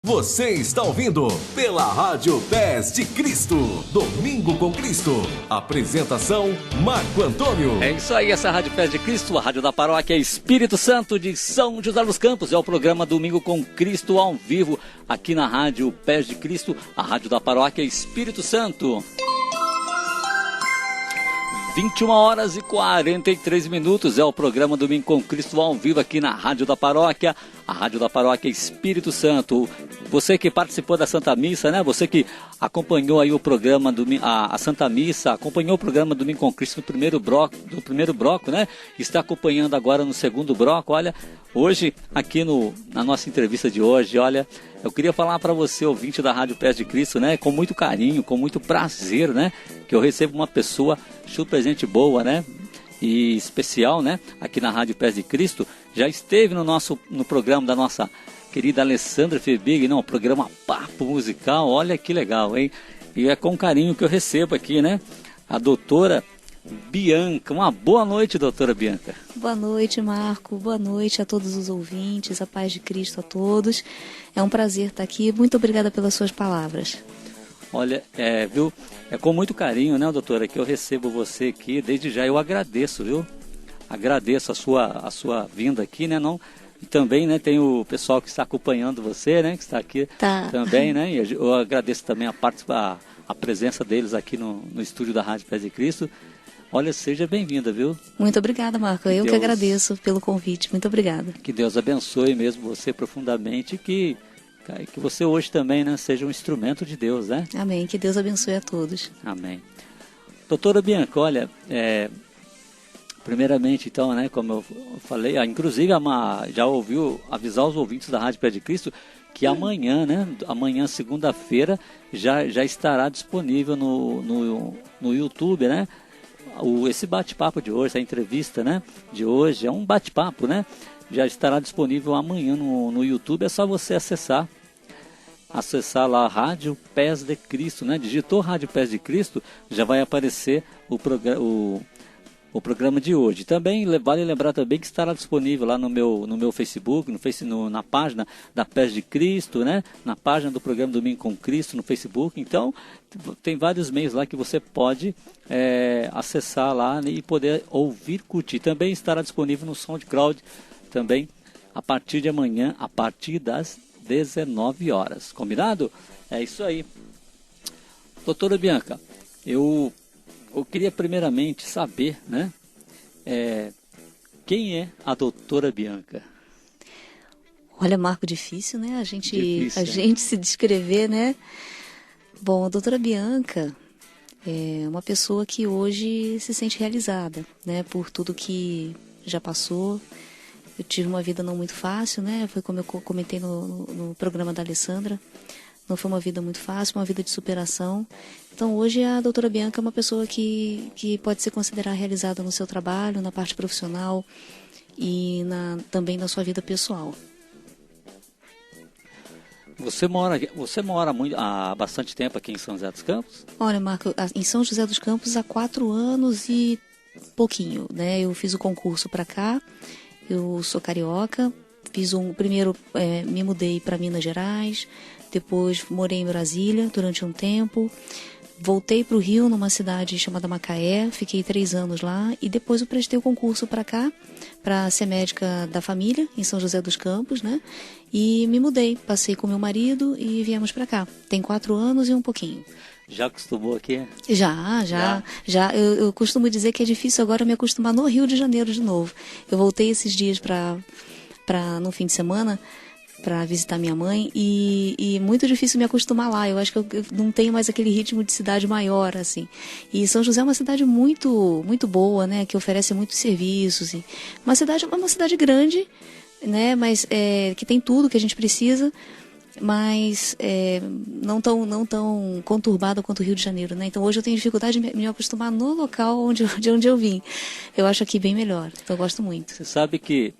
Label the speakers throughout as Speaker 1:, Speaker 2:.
Speaker 1: Você está ouvindo pela Rádio Pés de Cristo, Domingo com Cristo. Apresentação, Marco Antônio.
Speaker 2: É isso aí, essa Rádio Pés de Cristo, a rádio da paróquia Espírito Santo de São José dos Campos. É o programa Domingo com Cristo ao vivo, aqui na Rádio Pés de Cristo, a rádio da paróquia Espírito Santo. 21 horas e 43 minutos é o programa Domingo com Cristo ao vivo aqui na Rádio da Paróquia, a Rádio da Paróquia Espírito Santo. Você que participou da Santa Missa, né? Você que acompanhou aí o programa, a Santa Missa, acompanhou o programa Domingo com Cristo no primeiro bloco, né? Está acompanhando agora no segundo bloco. Olha, hoje aqui na nossa entrevista de hoje, olha, eu queria falar para você, ouvinte da Rádio Pés de Cristo, né? Com muito carinho, com muito prazer, né? Que eu recebo uma pessoa super gente boa, né? E especial, né? Aqui na Rádio Pés de Cristo. Já esteve no programa da nossa querida Alessandra Febig, não, o programa Papo Musical. Olha que legal, hein? E é com carinho que eu recebo aqui, né? A doutora Bianca. Uma boa noite, doutora Bianca.
Speaker 3: Boa noite, Marco. Boa noite a todos os ouvintes. A paz de Cristo a todos. É um prazer estar aqui. Muito obrigada pelas suas palavras.
Speaker 2: Olha, viu? É com muito carinho, né, doutora, que eu recebo você aqui. Desde já eu agradeço, viu? Agradeço a sua vinda aqui, né? E também, né, tem o pessoal que está acompanhando você, né? Que está aqui também, né? E eu agradeço também a presença deles aqui no estúdio da Rádio Pés de Cristo. Olha, seja bem-vinda, viu?
Speaker 3: Muito obrigada, Marco. Eu que agradeço pelo convite. Muito obrigada.
Speaker 2: Que Deus abençoe mesmo você profundamente e que você hoje também, né, seja um instrumento de Deus, né?
Speaker 3: Amém. Que Deus abençoe a todos.
Speaker 2: Amém. Doutora Bianca, olha, primeiramente, então, né, como eu falei, inclusive já ouviu avisar os ouvintes da Rádio Pés de Cristo que amanhã, né, segunda-feira, já estará disponível no YouTube, né, esse bate-papo de hoje, essa entrevista, né, de hoje, é um bate-papo, né, já estará disponível amanhã no YouTube. É só você acessar lá Rádio Pés de Cristo, né? Digitou Rádio Pés de Cristo, já vai aparecer o programa de hoje. Também vale lembrar também que estará disponível lá no meu Facebook, na página da Pés de Cristo, né? Na página do programa Domingo com Cristo no Facebook. Então, tem vários meios lá que você pode acessar lá e poder ouvir, curtir. Também estará disponível no SoundCloud também a partir de amanhã, a partir das 19 horas. Combinado? É isso aí. Doutora Bianca, eu queria primeiramente saber, né? Quem é a doutora Bianca?
Speaker 3: Olha, Marco, difícil, né? A gente se descrever, né? Bom, a doutora Bianca é uma pessoa que hoje se sente realizada, né? Por tudo que já passou. Eu tive uma vida não muito fácil, né? Foi como eu comentei no programa da Alessandra. Não foi uma vida muito fácil, uma vida de superação. Então, hoje a doutora Bianca é uma pessoa que pode ser considerada realizada no seu trabalho, na parte profissional e também na sua vida pessoal.
Speaker 2: Você mora há bastante tempo aqui em São José dos Campos?
Speaker 3: Olha, Marco, em São José dos Campos há 4 anos e pouquinho, né? Eu fiz o concurso para cá. Eu sou carioca, primeiro me mudei para Minas Gerais, depois morei em Brasília durante um tempo, voltei para o Rio, numa cidade chamada Macaé, fiquei 3 anos lá e depois eu prestei o concurso para cá, para ser médica da família, em São José dos Campos, né? E me mudei, passei com meu marido e viemos para cá. Tem 4 anos e um pouquinho.
Speaker 2: Já acostumou aqui?
Speaker 3: Já. Eu costumo dizer que é difícil agora me acostumar no Rio de Janeiro de novo. Eu voltei esses dias no fim de semana para visitar minha mãe e muito difícil me acostumar lá. Eu acho que eu não tenho mais aquele ritmo de cidade maior, assim. E São José é uma cidade muito, muito boa, né? Que oferece muitos serviços. E uma cidade grande, né? Mas que tem tudo que a gente precisa. Mas não tão conturbado quanto o Rio de Janeiro, né? Então hoje eu tenho dificuldade de me acostumar no local de onde eu vim. Eu acho aqui bem melhor, então eu gosto muito.
Speaker 2: Você sabe que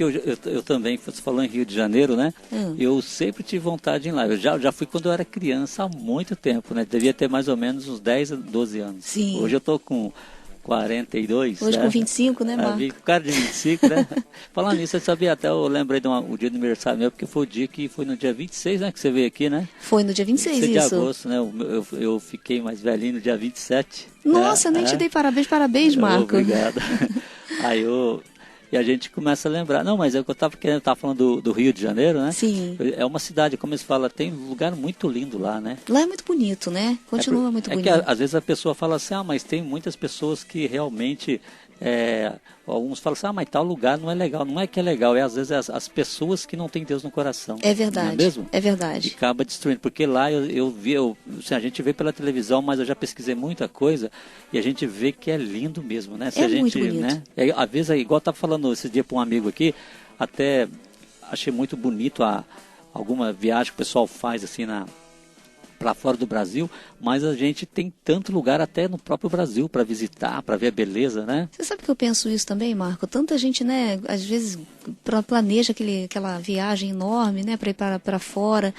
Speaker 2: eu também, você falou em Rio de Janeiro, né? Eu sempre tive vontade de ir lá. Eu já fui quando eu era criança há muito tempo, né? Devia ter mais ou menos uns 10 a 12 anos.
Speaker 3: Sim.
Speaker 2: Hoje eu estou com 42.
Speaker 3: Hoje
Speaker 2: né?
Speaker 3: com 25, né, Marco?
Speaker 2: Com cara de 25, né? Falando nisso, você sabia até, eu lembrei o dia do aniversário meu, porque foi o dia que foi no dia 26, né, que você veio aqui, né?
Speaker 3: Foi no dia 26,
Speaker 2: 26 de
Speaker 3: isso.
Speaker 2: agosto, né? Eu fiquei mais velhinho no dia 27.
Speaker 3: Nossa, nem te dei parabéns, Marco.
Speaker 2: Obrigado. E a gente começa a lembrar. Não, mas é o que eu estava falando do Rio de Janeiro, né?
Speaker 3: Sim.
Speaker 2: É uma cidade, como eles falam, tem um lugar muito lindo lá, né?
Speaker 3: Lá é muito bonito, né? Continua muito bonito.
Speaker 2: É que às vezes a pessoa fala assim, mas tem muitas pessoas que realmente... alguns falam assim, mas tal lugar não é legal. Não é que é legal, às vezes as pessoas que não têm Deus no coração.
Speaker 3: É verdade.
Speaker 2: Não é mesmo?
Speaker 3: É verdade.
Speaker 2: E acaba destruindo, porque lá assim, a gente vê pela televisão, mas eu já pesquisei muita coisa e a gente vê que é lindo mesmo, né? Se
Speaker 3: é
Speaker 2: a gente,
Speaker 3: muito bonito.
Speaker 2: Né? Às vezes, igual eu estava falando esse dia para um amigo aqui, até achei muito bonito alguma viagem que o pessoal faz assim para fora do Brasil, mas a gente tem tanto lugar até no próprio Brasil para visitar, para ver a beleza, né?
Speaker 3: Você sabe que eu penso isso também, Marco? Tanta gente, né, às vezes planeja aquela viagem enorme, né, para ir para fora.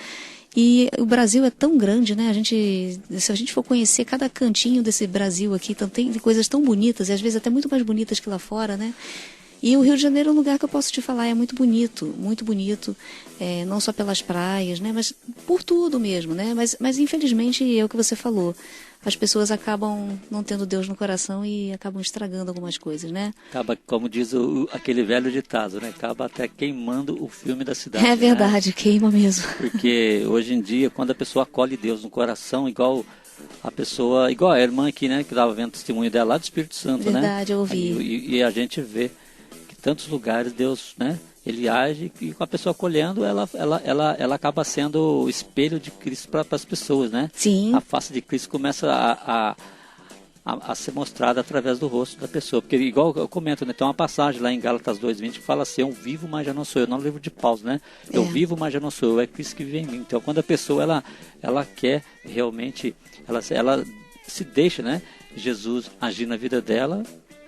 Speaker 3: E o Brasil é tão grande, né? Se a gente for conhecer cada cantinho desse Brasil aqui, tem coisas tão bonitas, e às vezes até muito mais bonitas que lá fora, né? E o Rio de Janeiro é um lugar que eu posso te falar, é muito bonito, não só pelas praias, né, mas por tudo mesmo, né, mas infelizmente é o que você falou, as pessoas acabam não tendo Deus no coração e acabam estragando algumas coisas, né.
Speaker 2: Acaba, como diz aquele velho ditado, né, acaba até queimando o filme da cidade.
Speaker 3: É verdade, né? Queima mesmo.
Speaker 2: Porque hoje em dia, quando a pessoa acolhe Deus no coração, igual a irmã aqui, né, que estava vendo o testemunho dela lá do Espírito Santo,
Speaker 3: verdade,
Speaker 2: né.
Speaker 3: Verdade, eu ouvi.
Speaker 2: E a gente vê tantos lugares Deus, né, ele age e com a pessoa acolhendo, ela acaba sendo o espelho de Cristo para as pessoas, né?
Speaker 3: Sim.
Speaker 2: A face de Cristo começa a ser mostrada através do rosto da pessoa, porque igual eu comento, né, tem uma passagem lá em Gálatas 2:20 que fala assim, eu vivo, mas já não sou eu, não é um livro de Paulo, né? Eu vivo, mas já não sou eu, é Cristo que vive em mim. Então, quando a pessoa ela quer realmente, ela se deixa, né, Jesus agir na vida dela.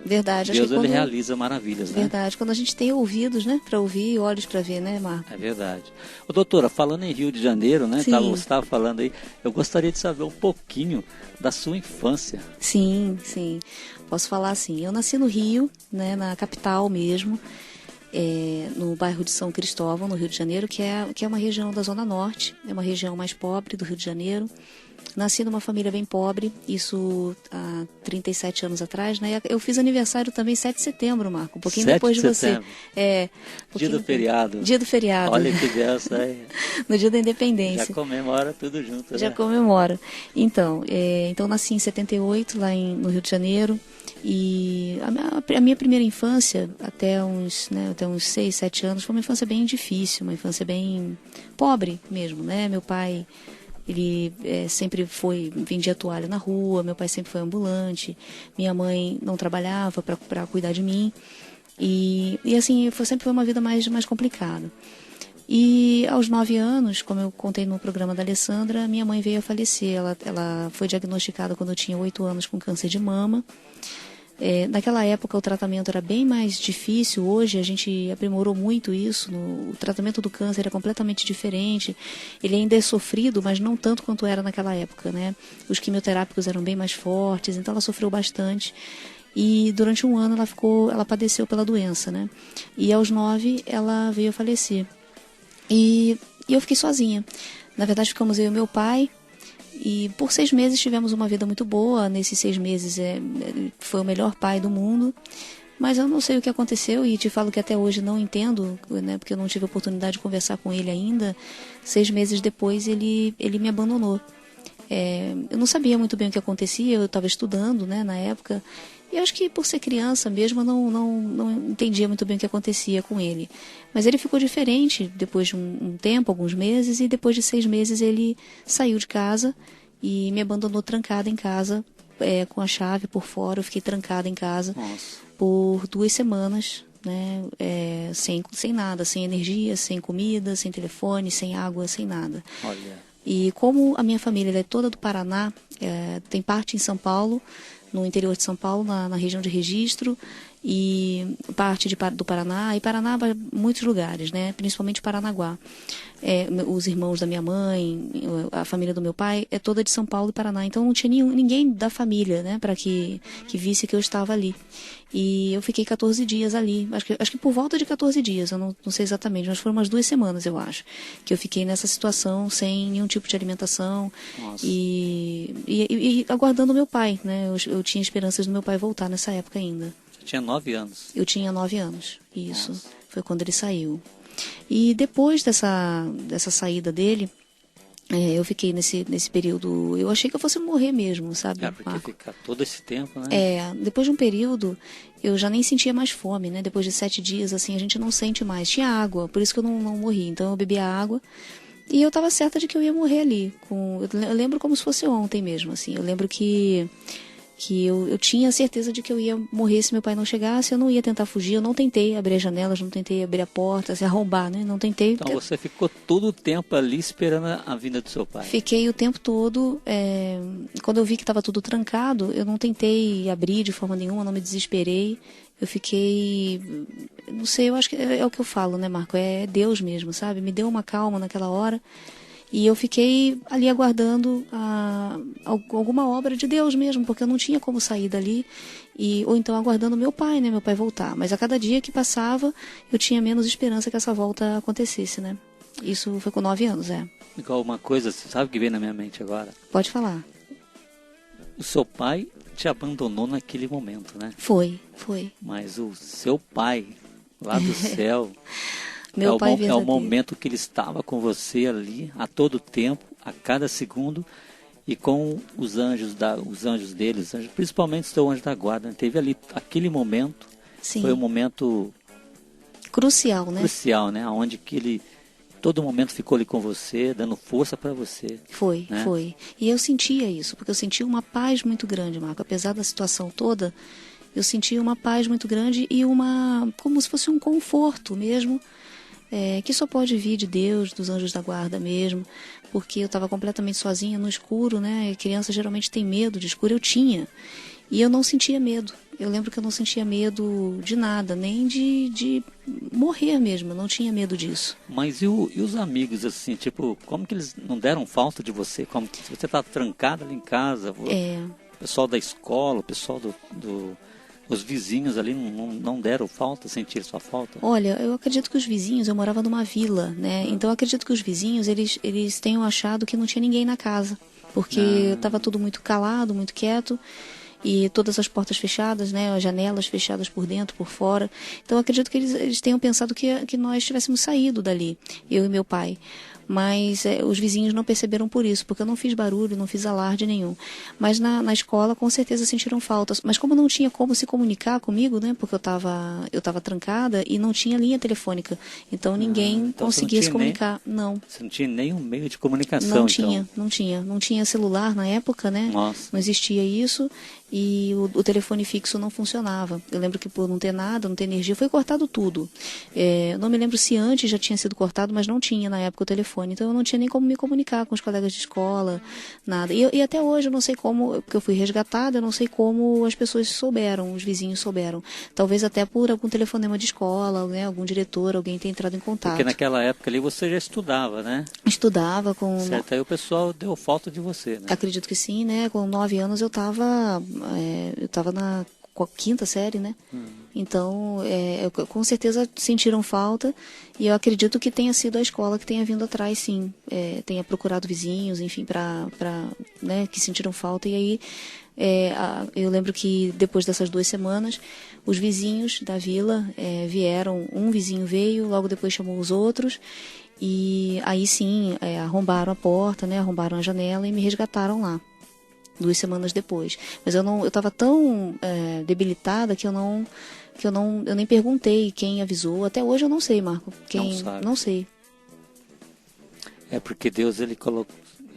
Speaker 3: Verdade.
Speaker 2: Deus ele realiza maravilhas, né?
Speaker 3: Verdade. Quando a gente tem ouvidos, né, para ouvir e olhos para ver, né, Marco?
Speaker 2: É verdade. Ô, doutora, falando em Rio de Janeiro, né? Você estava falando aí, eu gostaria de saber um pouquinho da sua infância.
Speaker 3: Sim. Posso falar assim. Eu nasci no Rio, né, na capital mesmo, no bairro de São Cristóvão, no Rio de Janeiro, que é uma região da Zona Norte, é uma região mais pobre do Rio de Janeiro. Nasci numa família bem pobre, isso há 37 anos atrás, né? Eu fiz aniversário também 7 de setembro, Marco, um pouquinho depois de você.
Speaker 2: Dia do feriado.
Speaker 3: Dia do feriado.
Speaker 2: Olha que benção aí.
Speaker 3: No dia da independência.
Speaker 2: Já comemora tudo junto,
Speaker 3: Já
Speaker 2: né?
Speaker 3: comemora. Então nasci em 78, lá no Rio de Janeiro. E a minha primeira infância, até uns 6, 7 anos, foi uma infância bem difícil, uma infância bem pobre mesmo, né? Meu pai... Ele sempre vendia toalha na rua, meu pai sempre foi ambulante, minha mãe não trabalhava para cuidar de mim. E assim, sempre foi uma vida mais complicada. E aos 9 anos, como eu contei no programa da Alessandra, minha mãe veio a falecer. Ela foi diagnosticada quando eu tinha 8 anos com câncer de mama. Naquela época o tratamento era bem mais difícil, hoje a gente aprimorou muito isso, o tratamento do câncer é completamente diferente, ele ainda é sofrido, mas não tanto quanto era naquela época, né? Os quimioterápicos eram bem mais fortes, então ela sofreu bastante e durante um ano ela padeceu pela doença, né? E aos 9 ela veio a falecer e eu fiquei sozinha, na verdade ficamos eu e meu pai. E por 6 meses tivemos uma vida muito boa. Nesses 6 meses foi o melhor pai do mundo. Mas eu não sei o que aconteceu e te falo que até hoje não entendo, né, porque eu não tive a oportunidade de conversar com ele ainda. 6 meses depois ele me abandonou. Eu não sabia muito bem o que acontecia, eu estava estudando, né, na época. E acho que por ser criança mesmo eu não entendia muito bem o que acontecia com ele. Mas ele ficou diferente depois de um tempo, alguns meses, e depois de 6 meses ele saiu de casa e me abandonou trancada em casa, com a chave por fora. Eu fiquei trancada em casa.
Speaker 2: Nossa.
Speaker 3: Por 2 semanas, né, sem nada, sem energia, sem comida, sem telefone, sem água, sem nada.
Speaker 2: Olha.
Speaker 3: E como a minha família é toda do Paraná, tem parte em São Paulo, no interior de São Paulo, na região de Registro, e parte do Paraná, e Paraná, muitos lugares, né? Principalmente Paranaguá. Os irmãos da minha mãe, a família do meu pai, é toda de São Paulo e Paraná. Então não tinha ninguém da família, né? Para que visse que eu estava ali. E eu fiquei 14 dias ali, acho que por volta de 14 dias, eu não sei exatamente, mas foram umas 2 semanas, eu acho, que eu fiquei nessa situação, sem nenhum tipo de alimentação.
Speaker 2: Nossa.
Speaker 3: E aguardando o meu pai, né? Eu tinha esperanças do meu pai voltar nessa época ainda.
Speaker 2: Você tinha 9 anos.
Speaker 3: Eu tinha 9 anos, isso.
Speaker 2: Nossa.
Speaker 3: Foi quando ele saiu. E depois dessa saída dele, eu fiquei nesse período, eu achei que eu fosse morrer mesmo, sabe,
Speaker 2: porque
Speaker 3: Marco?
Speaker 2: ficar todo esse tempo, né?
Speaker 3: Depois de um período, eu já nem sentia mais fome, né? Depois de 7 dias, assim, a gente não sente mais. Tinha água, por isso que eu não morri. Então eu bebia água e eu estava certa de que eu ia morrer ali. Eu lembro como se fosse ontem mesmo, assim. Eu lembro que eu tinha certeza de que eu ia morrer se meu pai não chegasse. Eu não ia tentar fugir, eu não tentei abrir as janelas, não tentei abrir a porta, se arrombar, né? Não tentei.
Speaker 2: Então você ficou todo o tempo ali esperando a vinda do seu pai?
Speaker 3: Fiquei o tempo todo. Quando eu vi que estava tudo trancado, eu não tentei abrir de forma nenhuma, não me desesperei. Eu fiquei, não sei, eu acho que é o que eu falo, né, Marco? É Deus mesmo, sabe? Me deu uma calma naquela hora. E eu fiquei ali aguardando alguma obra de Deus mesmo, porque eu não tinha como sair dali. Ou então aguardando meu pai, né? Meu pai voltar. Mas a cada dia que passava, eu tinha menos esperança que essa volta acontecesse, né? Isso foi com 9 anos,
Speaker 2: Igual uma coisa, você sabe que veio na minha mente agora?
Speaker 3: Pode falar.
Speaker 2: O seu pai te abandonou naquele momento, né?
Speaker 3: Foi.
Speaker 2: Mas o seu pai, lá do céu...
Speaker 3: Meu pai
Speaker 2: é o momento que ele estava com você ali, a todo tempo, a cada segundo, e com os anjos deles, principalmente o seu anjo da guarda. Teve ali aquele momento,
Speaker 3: Sim.
Speaker 2: Foi um momento
Speaker 3: crucial, né?
Speaker 2: Crucial, né? Onde que ele, todo momento ficou ali com você, dando força para você.
Speaker 3: Foi. E eu sentia isso, porque eu sentia uma paz muito grande, Marco. Apesar da situação toda, eu sentia uma paz muito grande e como se fosse um conforto mesmo, que só pode vir de Deus, dos anjos da guarda mesmo, porque eu estava completamente sozinha no escuro, né? E criança geralmente tem medo de escuro, eu tinha. E eu não sentia medo. Eu lembro que eu não sentia medo de nada, nem de morrer mesmo, eu não tinha medo disso.
Speaker 2: Mas e os amigos, assim, tipo, como que eles não deram falta de você? Como que você estava trancada ali em casa, o pessoal da escola, o pessoal os vizinhos ali não deram falta, sentiram sua falta?
Speaker 3: Olha, eu acredito que os vizinhos, eu morava numa vila, né? Então eu acredito que os vizinhos, eles tenham achado que não tinha ninguém na casa, porque estava tudo muito calado, muito quieto, e todas as portas fechadas, né? As janelas fechadas por dentro, por fora. Então eu acredito que eles tenham pensado que nós tivéssemos saído dali, eu e meu pai. Mas os vizinhos não perceberam por isso, porque eu não fiz barulho, não fiz alarde nenhum. Mas na escola, com certeza, sentiram falta. Mas como não tinha como se comunicar comigo, né? Porque eu estava trancada e não tinha linha telefônica. Então ninguém conseguia se comunicar. Não.
Speaker 2: Você não tinha nenhum meio de comunicação,
Speaker 3: Não tinha. Não tinha celular na época, né?
Speaker 2: Nossa.
Speaker 3: Não existia isso. E o telefone fixo não funcionava. Eu lembro que por não ter nada, não ter energia, foi cortado tudo. Eu não me lembro se antes já tinha sido cortado, mas não tinha na época o telefone. Então eu não tinha nem como me comunicar com os colegas de escola, nada. E até hoje eu não sei como, porque eu fui resgatada, eu não sei como as pessoas souberam, os vizinhos souberam. Talvez até por algum telefonema de escola, né? Algum diretor, alguém tenha entrado em contato.
Speaker 2: Porque naquela época ali você já estudava, né?
Speaker 3: Estudava com...
Speaker 2: Certo, aí o pessoal deu falta de você, né?
Speaker 3: Acredito que sim, né? Com 9 anos eu estava na quinta série, né? Então, com certeza sentiram falta e eu acredito que tenha sido a escola que tenha vindo atrás, sim. Tenha procurado vizinhos, enfim, né, que sentiram falta. E aí, eu lembro que depois dessas 2 semanas, os vizinhos da vila vieram. Um vizinho veio, logo depois chamou os outros. E aí sim, arrombaram a porta, né, arrombaram a janela e me resgataram lá. 2 semanas depois. Mas eu estava tão debilitada que eu nem perguntei quem avisou. Até hoje eu não sei, Marco. Não sei.
Speaker 2: É porque Deus ele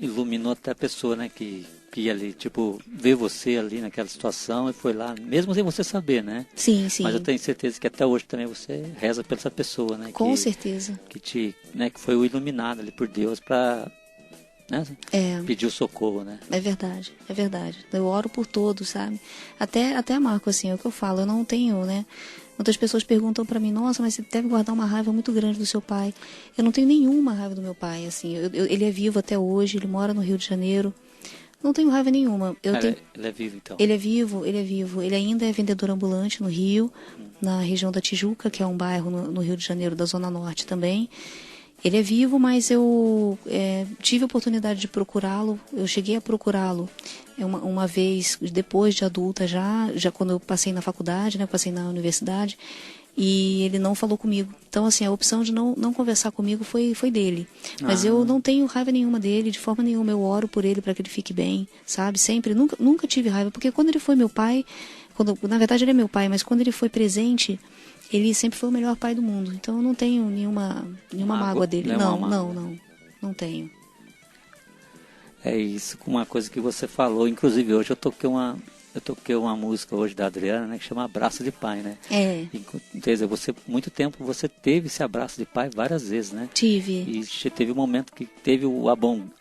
Speaker 2: iluminou até a pessoa, né, que ia ali, tipo, ver você ali naquela situação e foi lá, mesmo sem você saber, né?
Speaker 3: Sim.
Speaker 2: Mas eu tenho certeza que até hoje também você reza por essa pessoa, né?
Speaker 3: Com certeza.
Speaker 2: Que foi o iluminado ali por Deus para né? Pediu socorro, né?
Speaker 3: É verdade, é verdade. Eu oro por todos, sabe? Até Marco, assim, é o que eu falo, eu não tenho, né? Muitas pessoas perguntam pra mim, nossa, mas você deve guardar uma raiva muito grande do seu pai. Eu não tenho nenhuma raiva do meu pai, assim. Ele é vivo até hoje, ele mora no Rio de Janeiro. Não tenho raiva nenhuma.
Speaker 2: Ele é vivo, então?
Speaker 3: Ele é vivo, ele é vivo. Ele ainda é vendedor ambulante no Rio, na região da Tijuca, que é um bairro no Rio de Janeiro, da Zona Norte também. Ele é vivo, mas eu tive a oportunidade de procurá-lo. Eu cheguei a procurá-lo uma vez, depois de adulta já quando eu passei na faculdade, né, passei na universidade, e ele não falou comigo. Então, assim, a opção de não conversar comigo foi dele. Mas eu não tenho raiva nenhuma dele, de forma nenhuma. Eu oro por ele para que ele fique bem, sabe? Sempre, nunca tive raiva, porque quando ele foi meu pai, na verdade ele é meu pai, mas quando ele foi presente, ele sempre foi o melhor pai do mundo. Então eu não tenho nenhuma mágoa dele. Não tenho.
Speaker 2: É isso, com uma coisa que você falou. Inclusive hoje eu toquei uma música hoje da Adriana, né, que chama Abraço de Pai, né? Quer dizer, muito tempo você teve esse abraço de pai várias vezes, né?
Speaker 3: Tive.
Speaker 2: E teve um momento que teve o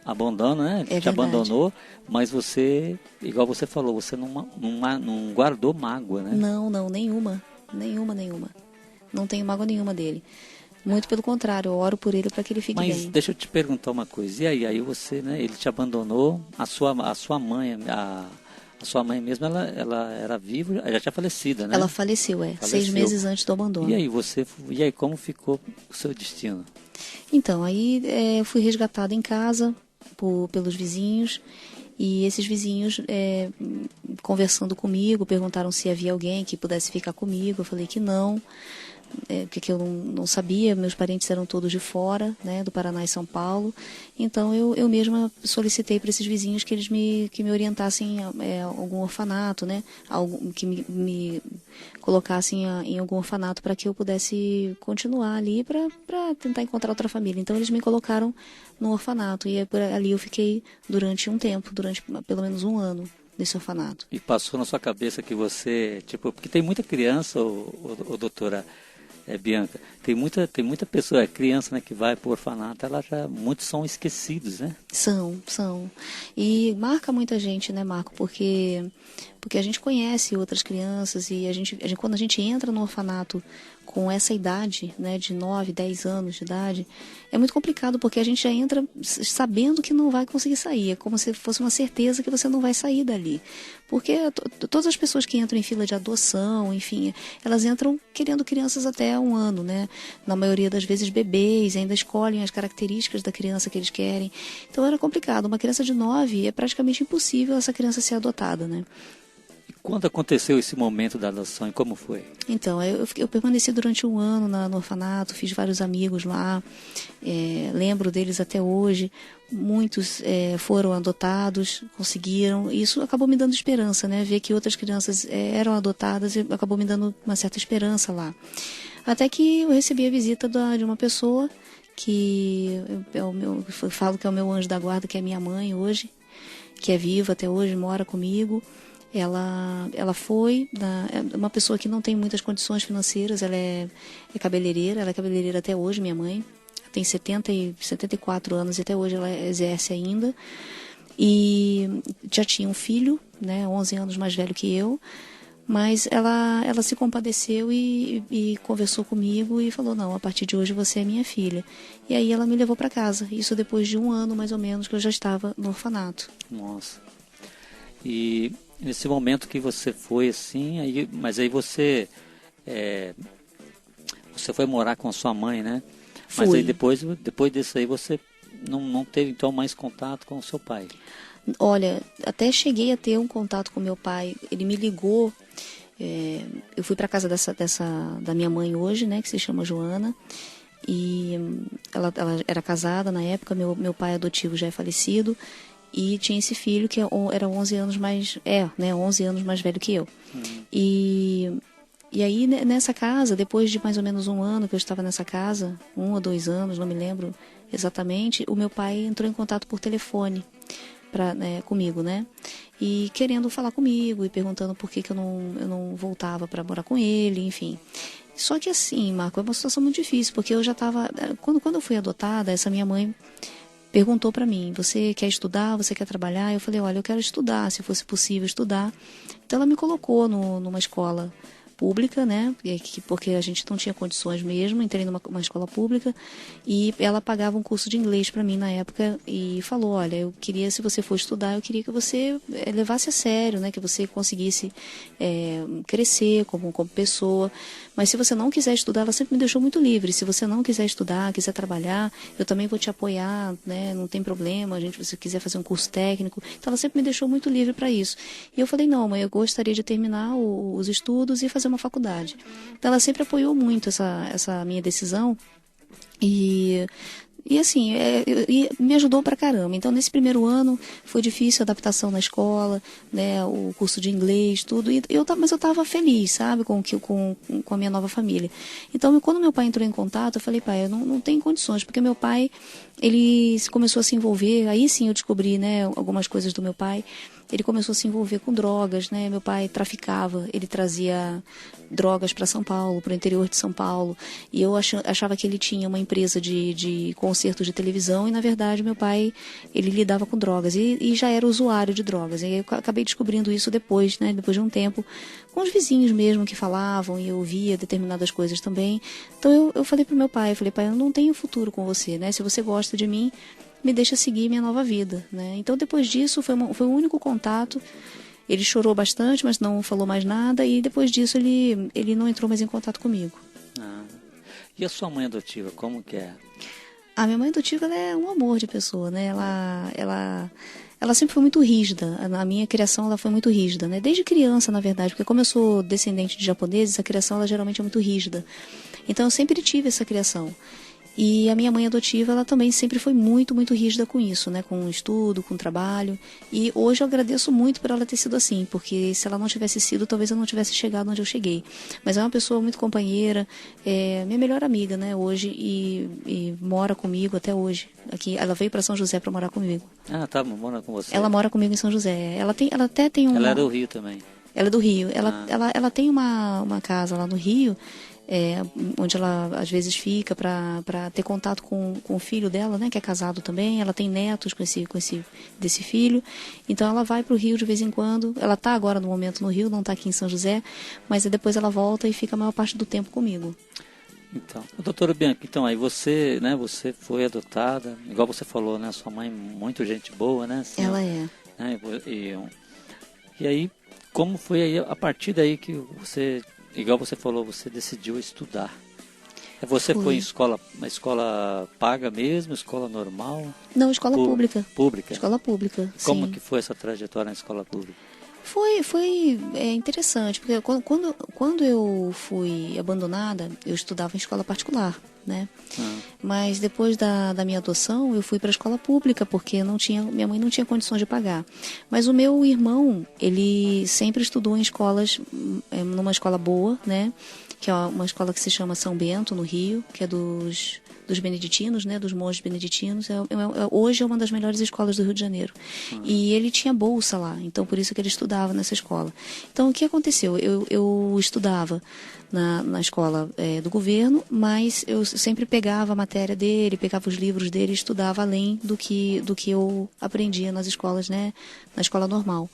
Speaker 2: abandono, né? Ele te abandonou, mas você, igual você falou, você não guardou mágoa, né?
Speaker 3: Não, nenhuma. Nenhuma. Não tenho mágoa nenhuma dele. Muito pelo contrário, eu oro por ele para que ele fique bem.
Speaker 2: Mas deixa eu te perguntar uma coisa. E aí você, né, ele te abandonou, a sua mãe, a sua mãe mesmo, ela era viva, já tinha falecida, né?
Speaker 3: Ela faleceu, 6 meses antes do abandono.
Speaker 2: E aí como ficou o seu destino?
Speaker 3: Então, aí eu fui resgatada em casa pelos vizinhos. E esses vizinhos, conversando comigo, perguntaram se havia alguém que pudesse ficar comigo. Eu falei que não, porque eu não sabia. Meus parentes eram todos de fora, né, do Paraná e São Paulo. Então eu mesma solicitei para esses vizinhos que eles me orientassem a algum orfanato, né, que me colocassem em algum orfanato para que eu pudesse continuar ali para tentar encontrar outra família. Então eles me colocaram no orfanato e ali eu fiquei durante um tempo, durante pelo menos um ano nesse orfanato.
Speaker 2: E passou na sua cabeça que você, porque tem muita criança, doutora Bianca, tem muita pessoa, criança, né, que vai para o orfanato, muitos são esquecidos, né?
Speaker 3: São. E marca muita gente, né, Marco? Porque a gente conhece outras crianças e quando a gente entra no orfanato com essa idade, né, de 9, 10 anos de idade, é muito complicado porque a gente já entra sabendo que não vai conseguir sair. É como se fosse uma certeza que você não vai sair dali. Porque todas as pessoas que entram em fila de adoção, enfim, elas entram querendo crianças até 1 ano, né? Na maioria das vezes bebês, ainda escolhem as características da criança que eles querem. Então era complicado. Uma criança de 9, é praticamente impossível essa criança ser adotada, né?
Speaker 2: Quando aconteceu esse momento da adoção e como foi?
Speaker 3: Então, eu permaneci durante 1 ano no orfanato, fiz vários amigos lá, lembro deles até hoje. Muitos foram adotados, conseguiram. Isso acabou me dando esperança, né? Ver que outras crianças eram adotadas e acabou me dando uma certa esperança lá. Até que eu recebi a visita de uma pessoa que eu falo que é o meu anjo da guarda, que é minha mãe hoje, que é viva até hoje, mora comigo. Ela foi uma pessoa que não tem muitas condições financeiras, ela é cabeleireira, ela é cabeleireira até hoje, minha mãe. Tem 74 anos e até hoje ela exerce ainda. E já tinha um filho, né, 11 anos mais velho que eu, mas ela se compadeceu e conversou comigo e falou, não, a partir de hoje você é minha filha. E aí ela me levou para casa, isso depois de 1 ano mais ou menos que eu já estava no orfanato.
Speaker 2: Nossa. E nesse momento que você foi assim, mas aí você foi morar com a sua mãe, né? Mas
Speaker 3: Fui.
Speaker 2: aí depois disso aí você não teve então mais contato com o seu pai?
Speaker 3: Olha, até cheguei a ter um contato com meu pai. Ele me ligou. Eu fui para casa da minha mãe hoje, né, que se chama Joana. E ela era casada na época. Meu pai adotivo já é falecido. E tinha esse filho que era 11 anos mais 11 anos mais velho que eu. E aí nessa casa, depois de mais ou menos 1 ano que eu estava nessa casa, 1 ou 2 anos, não me lembro exatamente, o meu pai entrou em contato por telefone comigo, né? E querendo falar comigo e perguntando por que eu não voltava para morar com ele, enfim. Só que assim, Marco, é uma situação muito difícil, porque eu já estava... Quando eu fui adotada, essa minha mãe perguntou para mim, você quer estudar, você quer trabalhar? Eu falei, olha, eu quero estudar, se fosse possível estudar. Então ela me colocou numa escola pública, né? Porque a gente não tinha condições mesmo, entrei numa escola pública e ela pagava um curso de inglês para mim na época e falou, olha, eu queria, se você for estudar, eu queria que você levasse a sério, né? Que você conseguisse crescer como pessoa, mas se você não quiser estudar, ela sempre me deixou muito livre, se você não quiser estudar, quiser trabalhar, eu também vou te apoiar, né? Não tem problema, se você quiser fazer um curso técnico, então ela sempre me deixou muito livre para isso. E eu falei, não, mãe, eu gostaria de terminar os estudos e fazer uma faculdade. Então ela sempre apoiou muito essa minha decisão e assim, me ajudou pra caramba. Então, nesse primeiro ano, foi difícil a adaptação na escola, né, o curso de inglês, tudo. Mas eu estava feliz, sabe, com a minha nova família. Então, quando meu pai entrou em contato, eu falei, pai, eu não tenho condições, porque meu pai, ele começou a se envolver, aí sim eu descobri, né, algumas coisas do meu pai. Ele começou a se envolver com drogas, né? Meu pai traficava, ele trazia drogas para São Paulo, para o interior de São Paulo. E eu achava que ele tinha uma empresa de concertos de televisão e, na verdade, meu pai, ele lidava com drogas e já era usuário de drogas. E eu acabei descobrindo isso depois, né? Depois de um tempo, com os vizinhos mesmo que falavam e eu via determinadas coisas também. Então eu falei pro meu pai, pai, eu não tenho futuro com você, né? Se você gosta de mim, me deixa seguir minha nova vida, né? Então depois disso foi o único contato. Ele chorou bastante, mas não falou mais nada e depois disso ele não entrou mais em contato comigo.
Speaker 2: E a sua mãe adotiva, como que é?
Speaker 3: A minha mãe adotiva, ela é um amor de pessoa, né? Ela sempre foi muito rígida. Na minha criação ela foi muito rígida, né? Desde criança, na verdade, porque como eu sou descendente de japoneses, a criação ela geralmente é muito rígida. Então eu sempre tive essa criação. E a minha mãe adotiva, ela também sempre foi muito, muito rígida com isso, né? Com o estudo, com o trabalho. E hoje eu agradeço muito por ela ter sido assim, porque se ela não tivesse sido, talvez eu não tivesse chegado onde eu cheguei. Mas é uma pessoa muito companheira, minha melhor amiga, né? Hoje, e mora comigo até hoje. Aqui, ela veio para São José para morar comigo.
Speaker 2: Tá, mora com você.
Speaker 3: Ela mora comigo em São José. Ela até tem
Speaker 2: Ela é do Rio também.
Speaker 3: Ela é do Rio. Ela tem uma casa lá no Rio, onde ela às vezes fica para ter contato com o filho dela, né, que é casado também. Ela tem netos desse filho, então ela vai para o Rio de vez em quando. Ela está agora no momento no Rio, não está aqui em São José, mas depois ela volta e fica a maior parte do tempo comigo.
Speaker 2: Então, doutora Bianca, então aí você, né, você foi adotada, igual você falou, né, sua mãe muito gente boa, né? Assim,
Speaker 3: ela é.
Speaker 2: Né, e aí, como foi aí, a partir daí que você, igual você falou, você decidiu estudar? Você foi em uma escola paga mesmo, escola normal?
Speaker 3: Não, escola pública.
Speaker 2: Pública?
Speaker 3: Escola pública,
Speaker 2: Como
Speaker 3: sim.
Speaker 2: que foi essa trajetória na escola pública?
Speaker 3: Foi interessante, porque quando eu fui abandonada, eu estudava em escola particular, né? Mas depois da minha adoção, eu fui para a escola pública, porque minha mãe não tinha condições de pagar. Mas o meu irmão, ele sempre estudou em escolas, numa escola boa, né? Que é uma escola que se chama São Bento, no Rio, que é dos beneditinos, né, dos monges beneditinos. Hoje é uma das melhores escolas do Rio de Janeiro. E ele tinha bolsa lá, então por isso que ele estudava nessa escola. Então o que aconteceu? Eu estudava na escola do governo, mas eu sempre pegava a matéria dele, pegava os livros dele e estudava além do que eu aprendia nas escolas, né, na escola normal.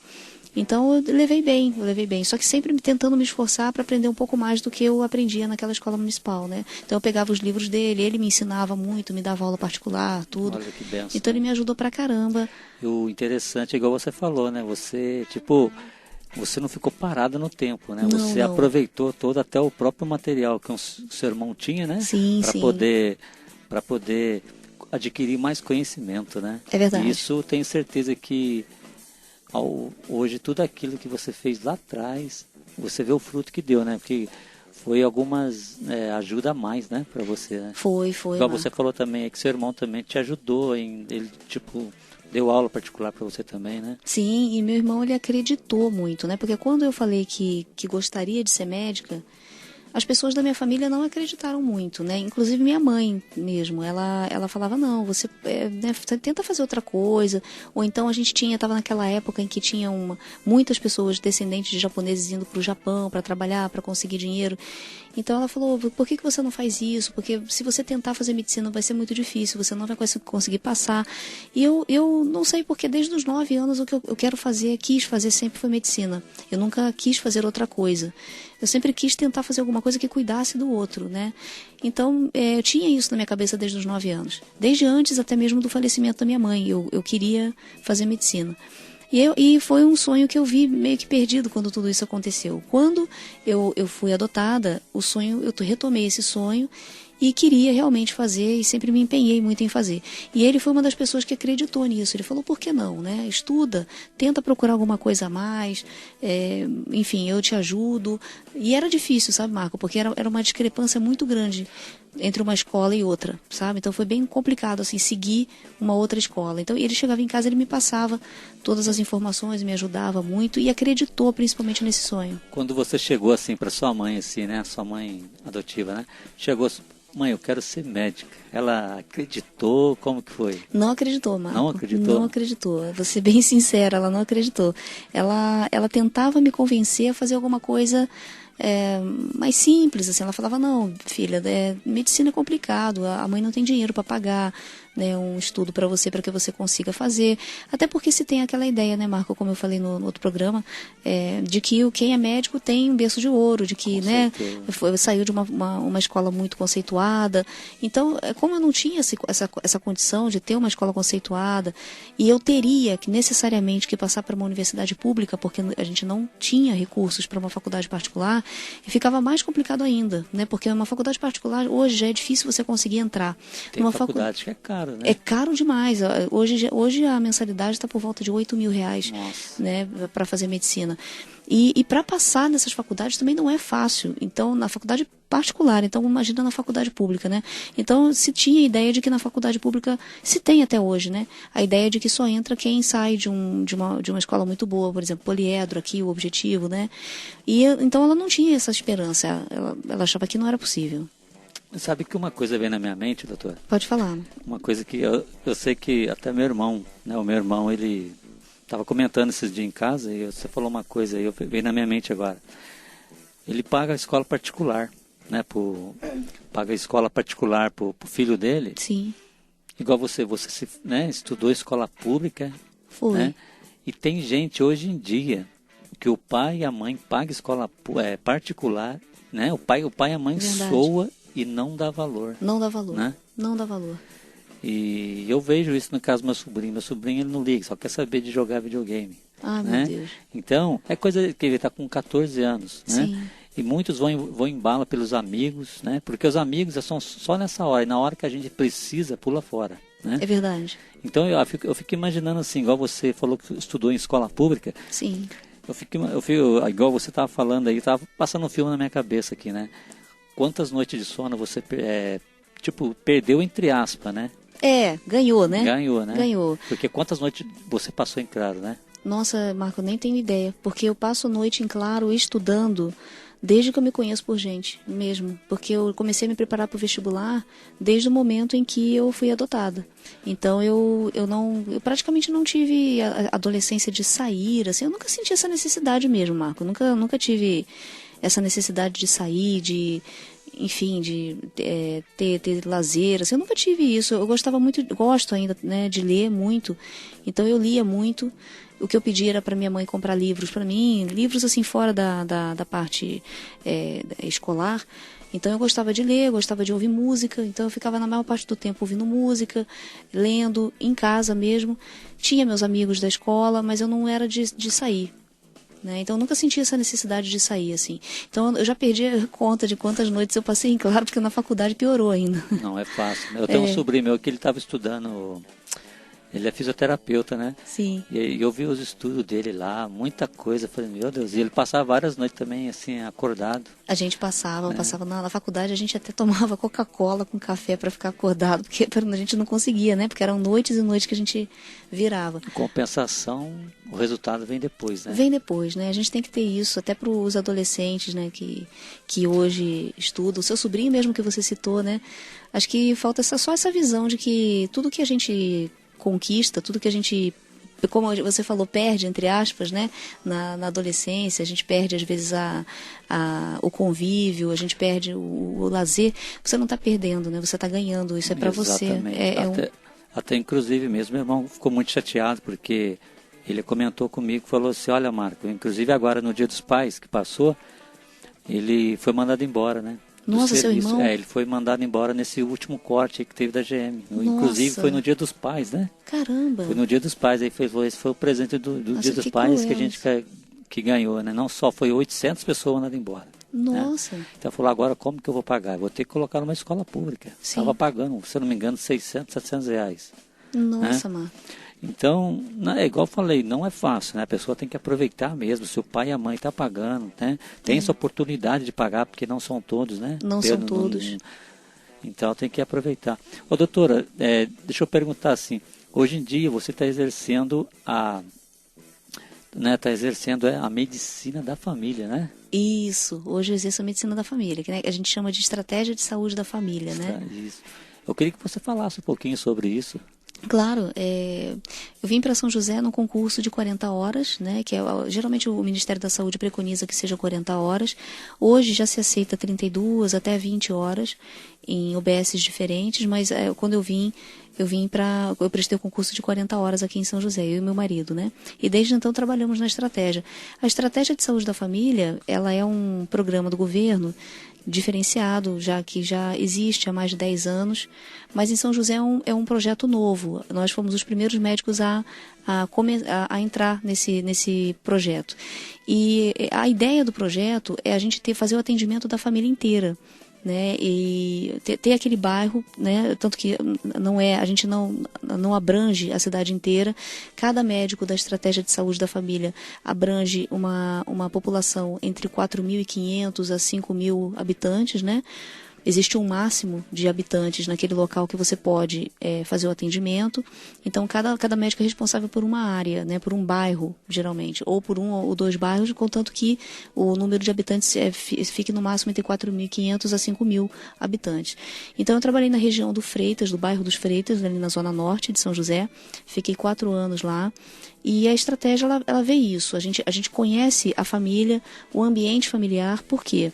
Speaker 3: Então eu levei bem, só que sempre tentando me esforçar para aprender um pouco mais do que eu aprendia naquela escola municipal, né? Então eu pegava os livros dele, ele me ensinava muito, me dava aula particular, tudo.
Speaker 2: Olha que benção.
Speaker 3: Então ele me ajudou pra caramba.
Speaker 2: E o interessante é igual você falou, né? Você não ficou parada no tempo, né? Você aproveitou todo até o próprio material que o seu irmão tinha, né?
Speaker 3: Sim,
Speaker 2: Para poder adquirir mais conhecimento, né?
Speaker 3: É verdade.
Speaker 2: E isso tenho certeza que hoje tudo aquilo que você fez lá atrás, você vê o fruto que deu, né? Porque foi algumas ajuda a mais, né, para você, né?
Speaker 3: Foi.
Speaker 2: Igual você falou também, é que seu irmão também te ajudou, ele deu aula particular para você também, né?
Speaker 3: Sim, e meu irmão ele acreditou muito, né? Porque quando eu falei que gostaria de ser médica, as pessoas da minha família não acreditaram muito, né? Inclusive minha mãe mesmo, ela falava, não, você né, tenta fazer outra coisa. Ou então a gente estava naquela época em que tinha muitas pessoas descendentes de japoneses indo para o Japão para trabalhar, para conseguir dinheiro. Então ela falou, por que você não faz isso? Porque se você tentar fazer medicina vai ser muito difícil, você não vai conseguir passar. E eu não sei porque desde os 9 anos o que eu quero fazer, quis fazer sempre foi medicina. Eu nunca quis fazer outra coisa. Eu sempre quis tentar fazer alguma coisa que cuidasse do outro, né? Então, eu tinha isso na minha cabeça desde os 9 anos. Desde antes até mesmo do falecimento da minha mãe, eu queria fazer medicina. E foi um sonho que eu vi meio que perdido quando tudo isso aconteceu. Quando eu fui adotada, eu retomei esse sonho e queria realmente fazer e sempre me empenhei muito em fazer. E ele foi uma das pessoas que acreditou nisso. Ele falou, por que não, né? Estuda, tenta procurar alguma coisa a mais, enfim, eu te ajudo. E era difícil, sabe, Marco? Porque era uma discrepância muito grande entre uma escola e outra, sabe? Então foi bem complicado, assim, seguir uma outra escola. Então ele chegava em casa, ele me passava todas as informações, me ajudava muito e acreditou principalmente nesse sonho.
Speaker 2: Quando você chegou, assim, para sua mãe, assim, né? Sua mãe adotiva, né? Chegou, mãe, eu quero ser médica. Ela acreditou? Como que foi?
Speaker 3: Não acreditou, Marco.
Speaker 2: Não acreditou?
Speaker 3: Não acreditou. Vou ser bem sincera, ela não acreditou. Ela tentava me convencer a fazer alguma coisa mais simples, assim. Ela falava, não, filha, medicina é complicado, a mãe não tem dinheiro para pagar, né, um estudo para que você consiga fazer. Até porque se tem aquela ideia, né, Marco, como eu falei no outro programa, de que quem é médico tem um berço de ouro, de que, né, saiu de uma escola muito conceituada. Então, como eu não tinha essa condição de ter uma escola conceituada, e eu teria que necessariamente que passar para uma universidade pública, porque a gente não tinha recursos para uma faculdade particular, ficava mais complicado ainda, né, porque uma faculdade particular hoje já é difícil você conseguir entrar.
Speaker 2: Tem uma faculdade que é caro, né?
Speaker 3: É caro demais. Hoje a mensalidade está por volta de R$8.000, né, para fazer medicina. E para passar nessas faculdades também não é fácil. Então, na faculdade particular, então imagina na faculdade pública, né? Então, se tinha a ideia de que na faculdade pública, se tem até hoje, né? A ideia de que só entra quem sai de uma escola muito boa, por exemplo, Poliedro aqui, o Objetivo, né? E então ela não tinha essa esperança, ela achava que não era possível.
Speaker 2: Sabe que uma coisa vem na minha mente, doutor?
Speaker 3: Pode falar.
Speaker 2: Uma coisa que eu sei que até meu irmão, né? O meu irmão, ele estava comentando esses dias em casa e você falou uma coisa aí, veio na minha mente agora. Ele paga a escola particular, né? Paga a escola particular pro filho dele.
Speaker 3: Sim. Igual
Speaker 2: você né, estudou escola pública.
Speaker 3: Foi.
Speaker 2: Né? E tem gente hoje em dia que o pai e a mãe pagam escola particular, né? O pai e a mãe soa e não dá valor.
Speaker 3: Não dá valor,
Speaker 2: né?
Speaker 3: Não dá valor.
Speaker 2: E eu vejo isso no caso do meu sobrinho. Meu sobrinho, ele não liga, só quer saber de jogar videogame.
Speaker 3: Ah,
Speaker 2: né?
Speaker 3: meu Deus.
Speaker 2: Então, é coisa que ele está com 14 anos, né?
Speaker 3: Sim.
Speaker 2: E muitos vão em bala pelos amigos, né? Porque os amigos são só nessa hora, e na hora que a gente precisa, pula fora. Né?
Speaker 3: É verdade.
Speaker 2: Então, eu fico imaginando assim, igual você falou que estudou em escola pública.
Speaker 3: Sim.
Speaker 2: Eu fico igual você estava falando aí, estava passando um filme na minha cabeça aqui, né? Quantas noites de sono você, perdeu entre aspas, né?
Speaker 3: Ganhou, né?
Speaker 2: Ganhou, né?
Speaker 3: Ganhou.
Speaker 2: Porque quantas noites você passou em claro, né?
Speaker 3: Nossa, Marco, eu nem tenho ideia. Porque eu passo noite em claro estudando desde que eu me conheço por gente, mesmo. Porque eu comecei a me preparar para o vestibular desde o momento em que eu fui adotada. Então eu praticamente não tive a adolescência de sair, assim, eu nunca senti essa necessidade mesmo, Marco. Nunca tive essa necessidade de sair, enfim, de ter lazer, assim, eu nunca tive isso. Eu gosto ainda, né, de ler muito, então eu lia muito. O que eu pedia era para minha mãe comprar livros para mim, livros assim fora da parte escolar. Então eu gostava de ler, gostava de ouvir música, então eu ficava na maior parte do tempo ouvindo música, lendo, em casa mesmo. Tinha meus amigos da escola, mas eu não era de sair. Né? Então eu nunca senti essa necessidade de sair, assim. Então eu já perdi a conta de quantas noites eu passei em claro, porque na faculdade piorou ainda.
Speaker 2: Não é fácil. Eu tenho um sobrinho meu que ele estava estudando Ele é fisioterapeuta, né?
Speaker 3: Sim.
Speaker 2: E eu vi os estudos dele lá, muita coisa. Falei, meu Deus, e ele passava várias noites também, assim, acordado.
Speaker 3: A gente passava na faculdade, a gente até tomava Coca-Cola com café para ficar acordado, porque a gente não conseguia, né? Porque eram noites e noites que a gente virava.
Speaker 2: Em compensação, o resultado vem depois, né?
Speaker 3: Vem depois, né? A gente tem que ter isso, até para os adolescentes, né? Que hoje estudam. O seu sobrinho mesmo que você citou, né? Acho que falta só essa visão de que tudo que a gente conquista, tudo que a gente, como você falou, perde, entre aspas, né? Na adolescência, a gente perde às vezes o convívio, a gente perde o lazer. Você não está perdendo, né? Você está ganhando, isso é para você.
Speaker 2: Até inclusive mesmo, meu irmão ficou muito chateado, porque ele comentou comigo, falou assim, olha Marco, inclusive agora no Dia dos Pais que passou, ele foi mandado embora, né?
Speaker 3: Nossa, seu irmão?
Speaker 2: Ele foi mandado embora nesse último corte que teve da GM.
Speaker 3: Nossa.
Speaker 2: Inclusive foi no Dia dos Pais, né?
Speaker 3: Caramba!
Speaker 2: Foi no Dia dos Pais, aí esse foi o presente do Dia dos Pais
Speaker 3: cruel.
Speaker 2: Que a gente que ganhou, né? Não só foi 800 pessoas mandadas embora.
Speaker 3: Nossa!
Speaker 2: Né? Então falou, agora como que eu vou pagar? Vou ter que colocar numa escola pública. Estava pagando, se eu não me engano, 600, 700 reais.
Speaker 3: Nossa,
Speaker 2: né?
Speaker 3: Marco.
Speaker 2: Então, é igual eu falei, não é fácil, né? A pessoa tem que aproveitar mesmo, se o pai e a mãe estão pagando, né? Tem essa oportunidade de pagar, porque não são todos, né?
Speaker 3: Não são todos.
Speaker 2: Então tem que aproveitar. Ô doutora, deixa eu perguntar assim, hoje em dia você está exercendo a medicina da família, né?
Speaker 3: Isso, hoje eu exerço a medicina da família, que a gente chama de estratégia de saúde da família, né?
Speaker 2: Isso. Eu queria que você falasse um pouquinho sobre isso.
Speaker 3: Claro, eu vim para São José num concurso de 40 horas, né, que geralmente o Ministério da Saúde preconiza que seja 40 horas. Hoje já se aceita 32 até 20 horas em UBSs diferentes, mas quando eu prestei o concurso de 40 horas aqui em São José, eu e meu marido, né? E desde então trabalhamos na estratégia. A estratégia de saúde da família, ela é um programa do governo diferenciado, já que já existe há mais de 10 anos, mas em São José é um projeto novo. Nós fomos os primeiros médicos a entrar nesse projeto. E a ideia do projeto é a gente fazer o atendimento da família inteira, né, e ter aquele bairro, né, tanto que a gente não abrange a cidade inteira. Cada médico da estratégia de saúde da família abrange uma população entre 4.500 a 5.000 habitantes, né? Existe um máximo de habitantes naquele local que você pode fazer o atendimento. Então, cada médico é responsável por uma área, né, por um bairro, geralmente, ou por um ou dois bairros, contanto que o número de habitantes fique no máximo entre 4.500 a 5.000 habitantes. Então, eu trabalhei na região do Freitas, do bairro dos Freitas, ali na zona norte de São José. Fiquei 4 anos lá. E a estratégia, ela vê isso. A gente conhece a família, o ambiente familiar. Por quê?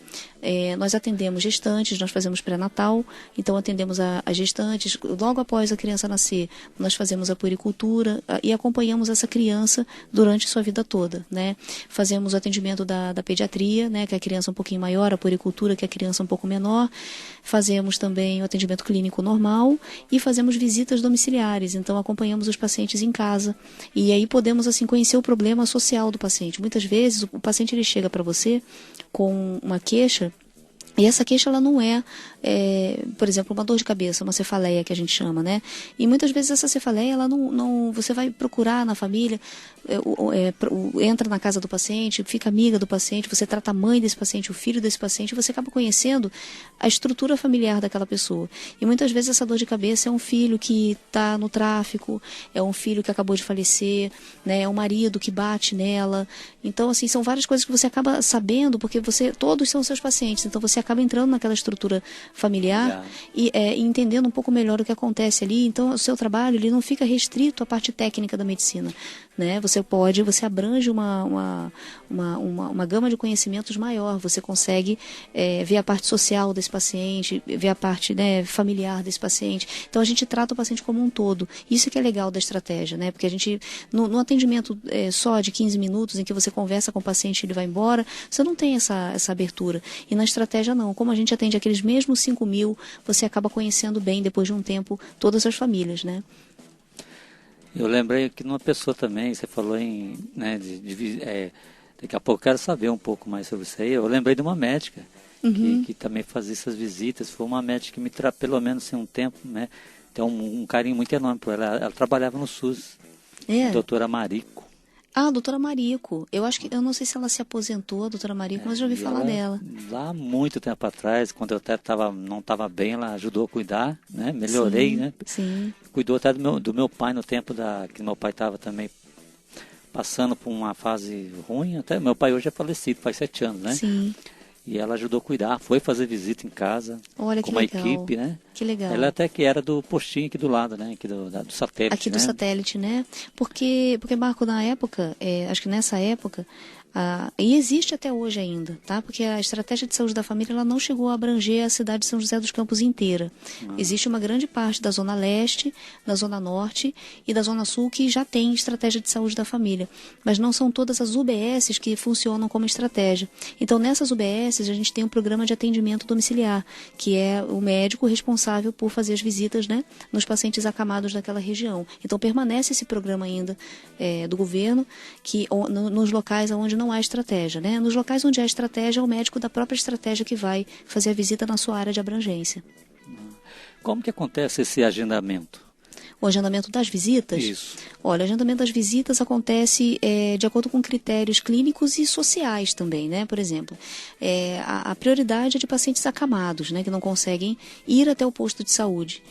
Speaker 3: Nós atendemos gestantes, nós fazemos pré-natal, então atendemos as gestantes. Logo após a criança nascer, nós fazemos a puericultura e acompanhamos essa criança durante sua vida toda, né? Fazemos o atendimento da pediatria, né, que é a criança um pouquinho maior, a puericultura, que é a criança um pouco menor. Fazemos também o atendimento clínico normal e fazemos visitas domiciliares, então acompanhamos os pacientes em casa. E aí podemos assim conhecer o problema social do paciente. Muitas vezes o paciente ele chega para você com uma queixa, e essa queixa ela não por exemplo, uma dor de cabeça, uma cefaleia que a gente chama, né? E muitas vezes essa cefaleia, ela não você vai procurar na família, entra na casa do paciente, fica amiga do paciente, você trata a mãe desse paciente, o filho desse paciente, você acaba conhecendo a estrutura familiar daquela pessoa. E muitas vezes essa dor de cabeça é um filho que está no tráfico, é um filho que acabou de falecer, né? É um marido que bate nela. Então, assim, são várias coisas que você acaba sabendo, porque todos são seus pacientes, então você acaba entrando naquela estrutura familiar e entendendo um pouco melhor o que acontece ali. Então, o seu trabalho ele não fica restrito à parte técnica da medicina, né? Você abrange uma gama de conhecimentos maior. Você consegue ver a parte social desse paciente, ver a parte, né, familiar desse paciente. Então, a gente trata o paciente como um todo. Isso que é legal da estratégia, né? Porque a gente, no atendimento só de 15 minutos, em que você conversa com o paciente e ele vai embora, você não tem essa abertura. E na estratégia, não. Como a gente atende aqueles mesmos 5.000, você acaba conhecendo bem, depois de um tempo, todas as famílias, né?
Speaker 2: Eu lembrei que numa pessoa também, você falou né, daqui a pouco eu quero saber um pouco mais sobre isso aí. Eu lembrei de uma médica que também fazia essas visitas. Foi uma médica que pelo menos assim, um tempo, né, tem um carinho muito enorme por ela. Ela trabalhava no SUS,
Speaker 3: É.
Speaker 2: doutora Marico.
Speaker 3: Ah, doutora Marico. Eu não sei se ela se aposentou, a doutora Marico, mas já ouvi
Speaker 2: E
Speaker 3: falar
Speaker 2: ela,
Speaker 3: dela.
Speaker 2: lá muito tempo atrás, quando eu até não estava bem, ela ajudou a cuidar, né? Melhorei,
Speaker 3: Sim,
Speaker 2: né?
Speaker 3: sim.
Speaker 2: Cuidou até do meu pai no tempo que meu pai estava também passando por uma fase ruim. Até meu pai hoje é falecido, faz 7 anos, né?
Speaker 3: Sim.
Speaker 2: E ela ajudou a cuidar, foi fazer visita em casa,
Speaker 3: Olha
Speaker 2: com
Speaker 3: que
Speaker 2: uma
Speaker 3: legal.
Speaker 2: equipe, né?
Speaker 3: Que legal.
Speaker 2: Ela até que era do postinho aqui do lado, né? Aqui do satélite,
Speaker 3: Aqui do
Speaker 2: né?
Speaker 3: satélite, né? Porque Marco, na época, acho que nessa época, e existe até hoje ainda, tá? Porque a estratégia de saúde da família ela não chegou a abranger a cidade de São José dos Campos inteira. Existe uma grande parte da Zona Leste, da Zona Norte e da Zona Sul que já tem estratégia de saúde da família. Mas não são todas as UBSs que funcionam como estratégia. Então, nessas UBSs, a gente tem um programa de atendimento domiciliar, que é o médico responsável por fazer as visitas, né, nos pacientes acamados daquela região. Então, permanece esse programa ainda do governo, nos locais onde não há estratégia, né? Nos locais onde há estratégia, é o médico da própria estratégia que vai fazer a visita na sua área de abrangência.
Speaker 2: Como que acontece esse agendamento?
Speaker 3: O agendamento das visitas?
Speaker 2: Isso.
Speaker 3: Olha, o agendamento das visitas acontece de acordo com critérios clínicos e sociais também, né? Por exemplo, a prioridade é de pacientes acamados, né? Que não conseguem ir até o posto de saúde.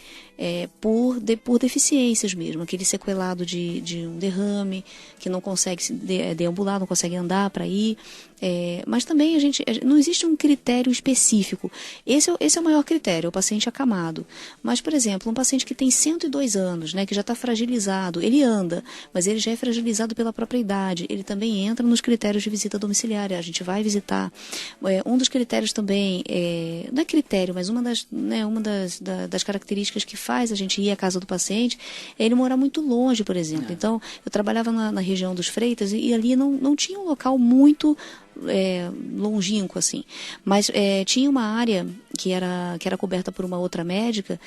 Speaker 3: Por deficiências mesmo, aquele sequelado de um derrame, que não consegue deambular, não consegue andar para ir. Mas também não existe um critério específico. Esse é o maior critério, o paciente acamado. Mas, por exemplo, um paciente que tem 102 anos, né, que já está fragilizado, ele anda, mas ele já é fragilizado pela própria idade, ele também entra nos critérios de visita domiciliar, a gente vai visitar. Um dos critérios também, não é critério, mas uma das características que faz a gente ir à casa do paciente é ele morar muito longe, por exemplo. Então, eu trabalhava na região dos Freitas e ali não tinha um local muito longínquo, assim. Mas tinha uma área que era coberta por uma outra médica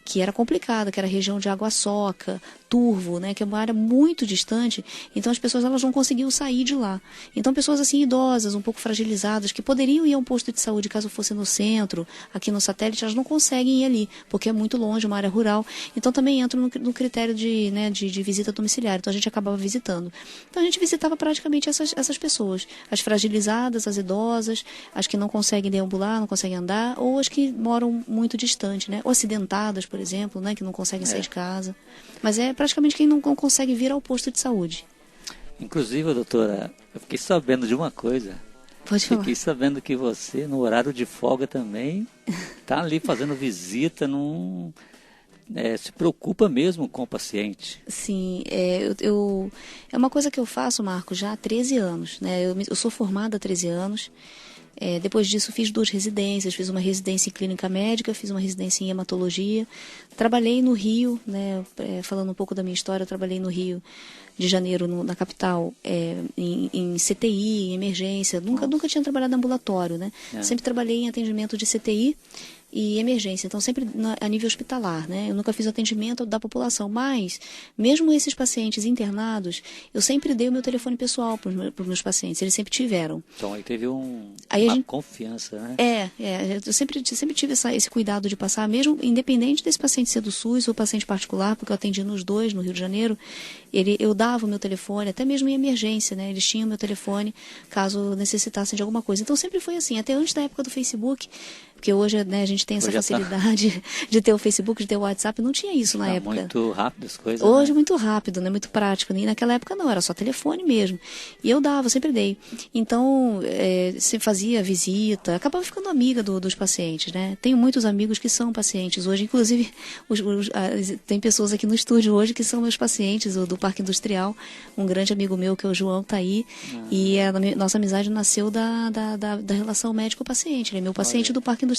Speaker 3: que era complicada, que era a região de Água Soca, Turvo, né, que é uma área muito distante, então as pessoas elas não conseguiam sair de lá. Então pessoas assim idosas, um pouco fragilizadas, que poderiam ir a um posto de saúde caso fosse no centro, aqui no satélite, elas não conseguem ir ali, porque é muito longe, uma área rural. Então também entra no critério de visita domiciliar, então a gente acabava visitando. Então a gente visitava praticamente essas pessoas, as fragilizadas, as idosas, as que não conseguem deambular, não conseguem andar, ou as que moram muito distante, né, ou acidentadas, por exemplo, né, que não conseguem sair de casa. Mas é praticamente quem não consegue vir ao posto de saúde.
Speaker 2: Inclusive, doutora, eu fiquei sabendo de uma coisa.
Speaker 3: Pode falar.
Speaker 2: Fiquei sabendo que você, no horário de folga também, está ali fazendo visita, se preocupa mesmo com o paciente.
Speaker 3: Sim, é uma coisa que eu faço, Marco, já há 13 anos. Né? Eu sou formada há 13 anos. Depois disso fiz 2 residências, fiz uma residência em clínica médica, fiz uma residência em hematologia, trabalhei no Rio, né, falando um pouco da minha história, eu trabalhei no Rio de Janeiro, na capital, em CTI, em emergência, nunca tinha trabalhado em ambulatório, né? Sempre trabalhei em atendimento de CTI e emergência, então sempre a nível hospitalar, né? Eu nunca fiz atendimento da população, mas mesmo esses pacientes internados, eu sempre dei o meu telefone pessoal para os meus pacientes, eles sempre tiveram.
Speaker 2: Então aí teve uma confiança, né?
Speaker 3: Eu sempre tive esse cuidado de passar, mesmo independente desse paciente ser do SUS ou paciente particular, porque eu atendi nos 2 no Rio de Janeiro, eu dava o meu telefone, até mesmo em emergência, né? Eles tinham o meu telefone caso necessitassem de alguma coisa. Então sempre foi assim, até antes da época do Facebook, porque hoje, né, a gente tem essa facilidade de ter o Facebook, de ter o WhatsApp, não tinha isso na época.
Speaker 2: Muito rápido as coisas.
Speaker 3: Hoje
Speaker 2: né?
Speaker 3: Muito rápido, né? Muito prático. E naquela época não, era só telefone mesmo. E eu sempre dei. Então, sempre fazia visita, acabava ficando amiga dos pacientes, né? Tenho muitos amigos que são pacientes hoje, inclusive tem pessoas aqui no estúdio hoje que são meus pacientes do Parque Industrial. Um grande amigo meu, que é o João, está aí. E a nossa amizade nasceu da relação médico-paciente. Ele é meu paciente do Parque Industrial.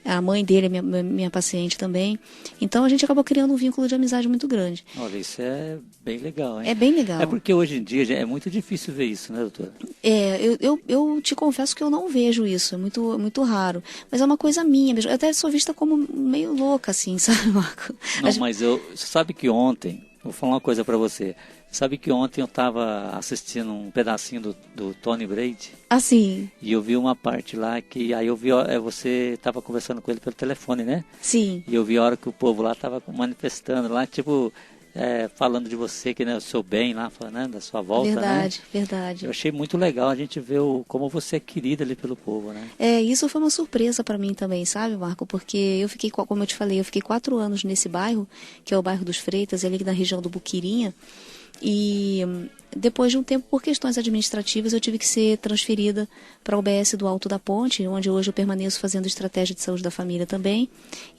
Speaker 3: A mãe dele é minha paciente também. Então a gente acabou criando um vínculo de amizade muito grande.
Speaker 2: Olha, isso é bem legal, hein?
Speaker 3: É bem legal.
Speaker 2: É porque hoje em dia é muito difícil ver isso, né, doutora?
Speaker 3: Eu te confesso que eu não vejo isso, é muito raro. Mas é uma coisa minha mesmo. Eu até sou vista como meio louca, assim, sabe, Marco?
Speaker 2: Não, mas você sabe que ontem Vou falar uma coisa para você. Sabe que ontem eu estava assistindo um pedacinho do Tony Brady?
Speaker 3: Assim.
Speaker 2: E eu vi uma parte lá que... Aí eu vi, você estava conversando com ele pelo telefone, né?
Speaker 3: Sim.
Speaker 2: E eu vi a hora que o povo lá estava manifestando lá, tipo... falando de você, que né, o seu bem lá, falando da sua volta,
Speaker 3: Verdade,
Speaker 2: né?
Speaker 3: verdade.
Speaker 2: Eu achei muito legal a gente ver como você é querida ali pelo povo, né?
Speaker 3: Isso foi uma surpresa para mim também, sabe, Marco? Porque eu fiquei, como eu te falei, eu fiquei 4 anos nesse bairro, que é o bairro dos Freitas, ali na região do Buquirinha. E depois de um tempo, por questões administrativas, eu tive que ser transferida para a UBS do Alto da Ponte, onde hoje eu permaneço fazendo estratégia de saúde da família também.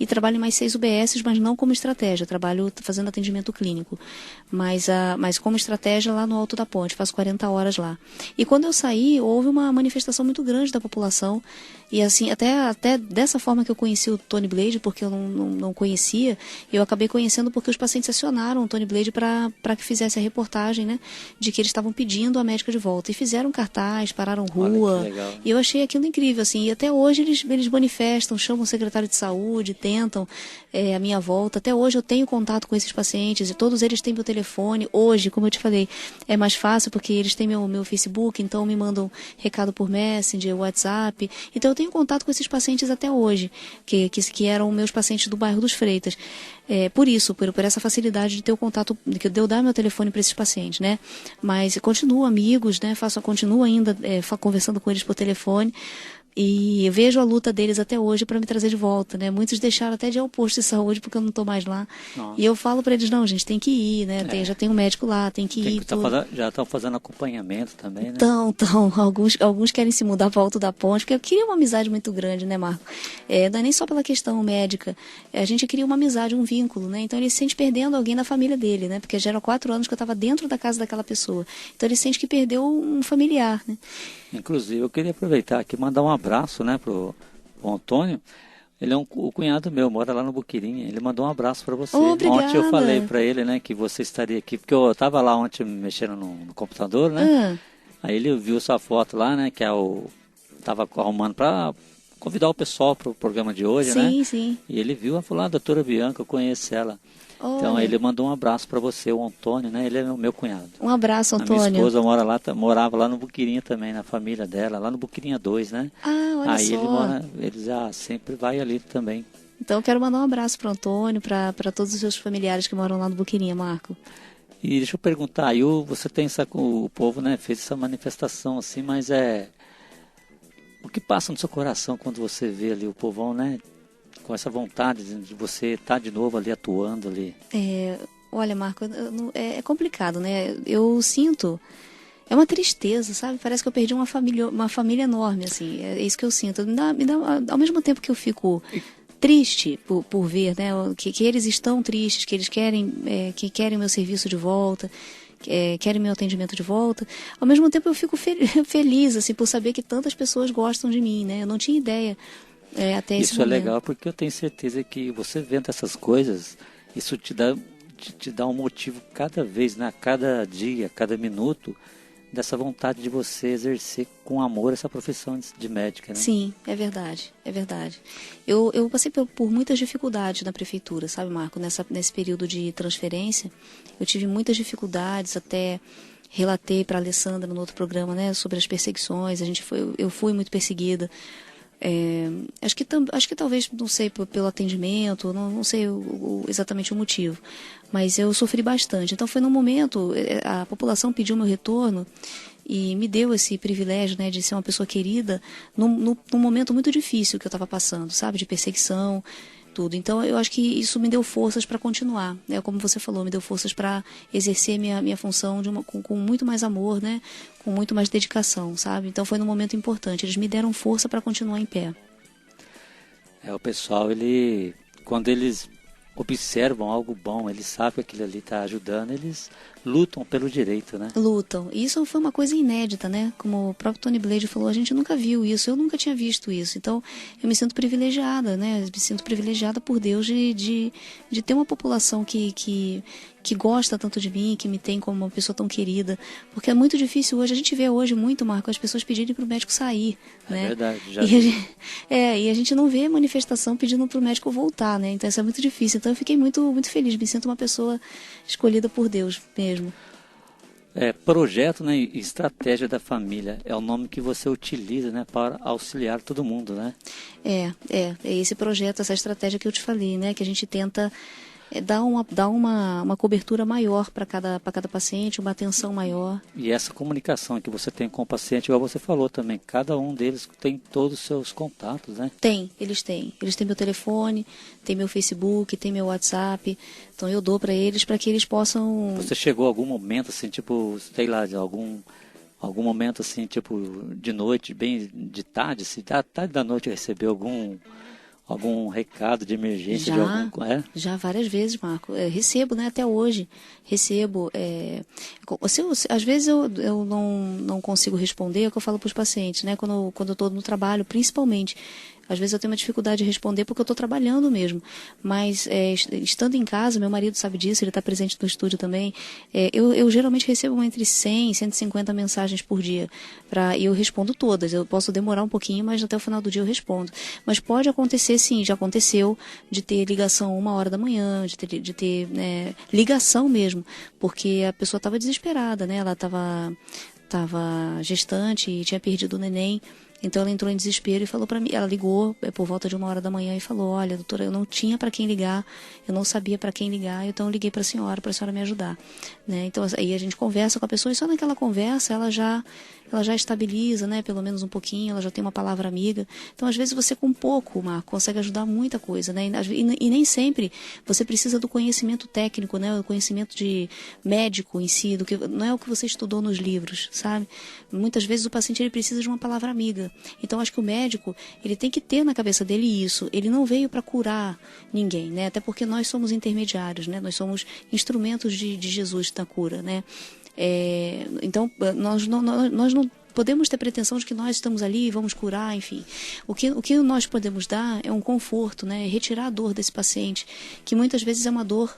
Speaker 3: E trabalho em mais 6 UBSs, mas não como estratégia, trabalho fazendo atendimento clínico. Mas como estratégia lá no Alto da Ponte, faço 40 horas lá. E quando eu saí, houve uma manifestação muito grande da população. E assim, até dessa forma que eu conheci o Tony Blade, porque eu não conhecia, eu acabei conhecendo porque os pacientes acionaram o Tony Blade para que fizesse a reportagem, né, de que eles estavam pedindo a médica de volta. E fizeram cartaz, pararam rua.
Speaker 2: Olha que legal.
Speaker 3: E eu achei aquilo incrível, assim. E até hoje eles manifestam, chamam o secretário de saúde, tentam a minha volta. Até hoje eu tenho contato com esses pacientes e todos eles têm meu telefone. Hoje, como eu te falei, é mais fácil porque eles têm meu Facebook, então me mandam recado por Messenger, WhatsApp. Então eu tenho contato com esses pacientes até hoje, que eram meus pacientes do bairro dos Freitas. Por isso, por essa facilidade de ter o contato, de eu dar meu telefone para esses pacientes, né? Mas continuo amigos, né? Continuo ainda conversando com eles por telefone. E eu vejo a luta deles até hoje para me trazer de volta, né? Muitos deixaram até de ir ao posto de saúde porque eu não estou mais lá.
Speaker 2: Nossa.
Speaker 3: E eu falo para eles, não, gente, tem que ir, né? Já tem um médico lá, tem que ir.
Speaker 2: Já estão fazendo acompanhamento também, né?
Speaker 3: Então, alguns querem se mudar para o Alto da Ponte, porque eu queria uma amizade muito grande, né, Marco? Não é nem só pela questão médica, a gente queria uma amizade, um vínculo, né? Então ele se sente perdendo alguém da família dele, né? Porque já eram 4 anos que eu estava dentro da casa daquela pessoa. Então ele sente que perdeu um familiar, né?
Speaker 2: Inclusive, eu queria aproveitar aqui e mandar um abraço, né, pro Antônio. Ele é o cunhado meu, mora lá no Buquirinha. Ele mandou um abraço para você.
Speaker 3: Obrigada.
Speaker 2: Ontem eu falei para ele, né, que você estaria aqui, porque eu estava lá ontem mexendo no computador, né? Aí ele viu sua foto lá, né, que estava arrumando para convidar o pessoal para o programa de hoje, né?
Speaker 3: Sim, sim.
Speaker 2: E ele viu e falou, doutora Bianca, eu conheço ela.
Speaker 3: Olha.
Speaker 2: Então ele mandou um abraço para você, o Antônio, né? Ele é o meu cunhado.
Speaker 3: Um abraço, Antônio.
Speaker 2: A minha esposa morava lá no Buquirinha também, na família dela, lá no Buquirinha 2, né?
Speaker 3: Olha
Speaker 2: Aí
Speaker 3: só.
Speaker 2: ele já sempre vai ali também.
Speaker 3: Então eu quero mandar um abraço para o Antônio, para todos os seus familiares que moram lá no Buquirinha, Marco.
Speaker 2: E deixa eu perguntar, aí você tem o povo, né, fez essa manifestação assim, mas o que passa no seu coração quando você vê ali o povão, né, com essa vontade de você estar de novo ali atuando ali?
Speaker 3: Olha, Marco, é complicado, né? Eu sinto, é uma tristeza, sabe? Parece que eu perdi uma família enorme, assim. É isso que eu sinto. Ao mesmo tempo que eu fico triste por ver, né, que eles estão tristes, que eles querem o meu serviço de volta, querem meu atendimento de volta. Ao mesmo tempo eu fico feliz, assim, por saber que tantas pessoas gostam de mim, né? Eu não tinha ideia até esse momento.
Speaker 2: Isso é legal porque eu tenho certeza que você vendo essas coisas, isso te dá um motivo cada vez, né? Cada dia, cada minuto, dessa vontade de você exercer com amor essa profissão de médica, né?
Speaker 3: Sim, é verdade, é verdade. Eu passei por muitas dificuldades na prefeitura, sabe, Marco? Nesse período de transferência, eu tive muitas dificuldades, até relatei para a Alessandra no outro programa, né, sobre as perseguições. Eu fui muito perseguida. Acho que talvez, não sei, pelo atendimento, não sei exatamente o motivo, mas eu sofri bastante. Então foi num momento, a população pediu meu retorno e me deu esse privilégio, né, de ser uma pessoa querida num momento muito difícil que eu estava passando, sabe, de perseguição, tudo. Então eu acho que isso me deu forças para continuar, né? Como você falou, me deu forças para exercer minha função com muito mais amor, né? Com muito mais dedicação, sabe? Então foi num momento importante, eles me deram força para continuar em pé.
Speaker 2: O pessoal, quando eles observam algo bom, eles sabem que aquilo ali está ajudando, eles lutam pelo direito, né?
Speaker 3: Lutam. E isso foi uma coisa inédita, né? Como o próprio Tony Blade falou, a gente nunca viu isso, eu nunca tinha visto isso. Então, eu me sinto privilegiada, né? Eu me sinto privilegiada por Deus de ter uma população que gosta tanto de mim, que me tem como uma pessoa tão querida. Porque é muito difícil hoje, a gente vê hoje muito, Marco, as pessoas pedirem para o médico sair, né?
Speaker 2: É verdade, já
Speaker 3: e a gente não vê manifestação pedindo para o médico voltar, né? Então isso é muito difícil. Então eu fiquei muito, muito feliz, me sinto uma pessoa escolhida por Deus mesmo.
Speaker 2: Projeto, né, e estratégia da família é o nome que você utiliza, né, para auxiliar todo mundo, né? É
Speaker 3: esse projeto, essa estratégia que eu te falei, né, que a gente tenta dar uma cobertura maior para cada paciente, uma atenção maior.
Speaker 2: E essa comunicação que você tem com o paciente, igual você falou também, cada um deles tem todos os seus contatos, né?
Speaker 3: Eles têm meu telefone, tem meu Facebook, tem meu WhatsApp, então eu dou para eles para que eles possam...
Speaker 2: Você chegou a algum momento, assim, tipo, sei lá, de algum momento, assim, tipo, de noite, bem de tarde, se da tarde da noite recebeu algum recado de emergência?
Speaker 3: Já várias vezes, Marco. Recebo, né, até hoje. Às vezes eu não consigo responder, é o que eu falo para os pacientes, né, quando eu estou no trabalho, principalmente. Às vezes eu tenho uma dificuldade de responder porque eu estou trabalhando mesmo. Mas estando em casa, meu marido sabe disso, ele está presente no estúdio também. Eu geralmente recebo entre 100 e 150 mensagens por dia. E eu respondo todas. Eu posso demorar um pouquinho, mas até o final do dia eu respondo. Mas pode acontecer, sim, já aconteceu, de ter ligação 1h da manhã, de ter ligação mesmo. Porque a pessoa estava desesperada, né? Ela estava gestante e tinha perdido o neném. Então ela entrou em desespero e falou para mim, ela ligou por volta de 1h da manhã e falou: olha, doutora, eu não tinha para quem ligar, eu não sabia para quem ligar, então eu liguei para a senhora me ajudar, né? Então aí a gente conversa com a pessoa e só naquela conversa ela já estabiliza, né? Pelo menos um pouquinho, ela já tem uma palavra amiga. Então às vezes você com pouco, Marco, consegue ajudar muita coisa, né? E nem sempre você precisa do conhecimento técnico, né? O conhecimento de médico em si, não é o que você estudou nos livros, sabe? Muitas vezes o paciente ele precisa de uma palavra amiga. Então acho que o médico ele tem que ter na cabeça dele isso. Ele não veio para curar ninguém, né? Até porque nós somos intermediários, né? Nós somos instrumentos de Jesus na cura, né? Então nós não podemos ter pretensão de que nós estamos ali e vamos curar, enfim. O que nós podemos dar é um conforto, né? Retirar a dor desse paciente, que muitas vezes é uma dor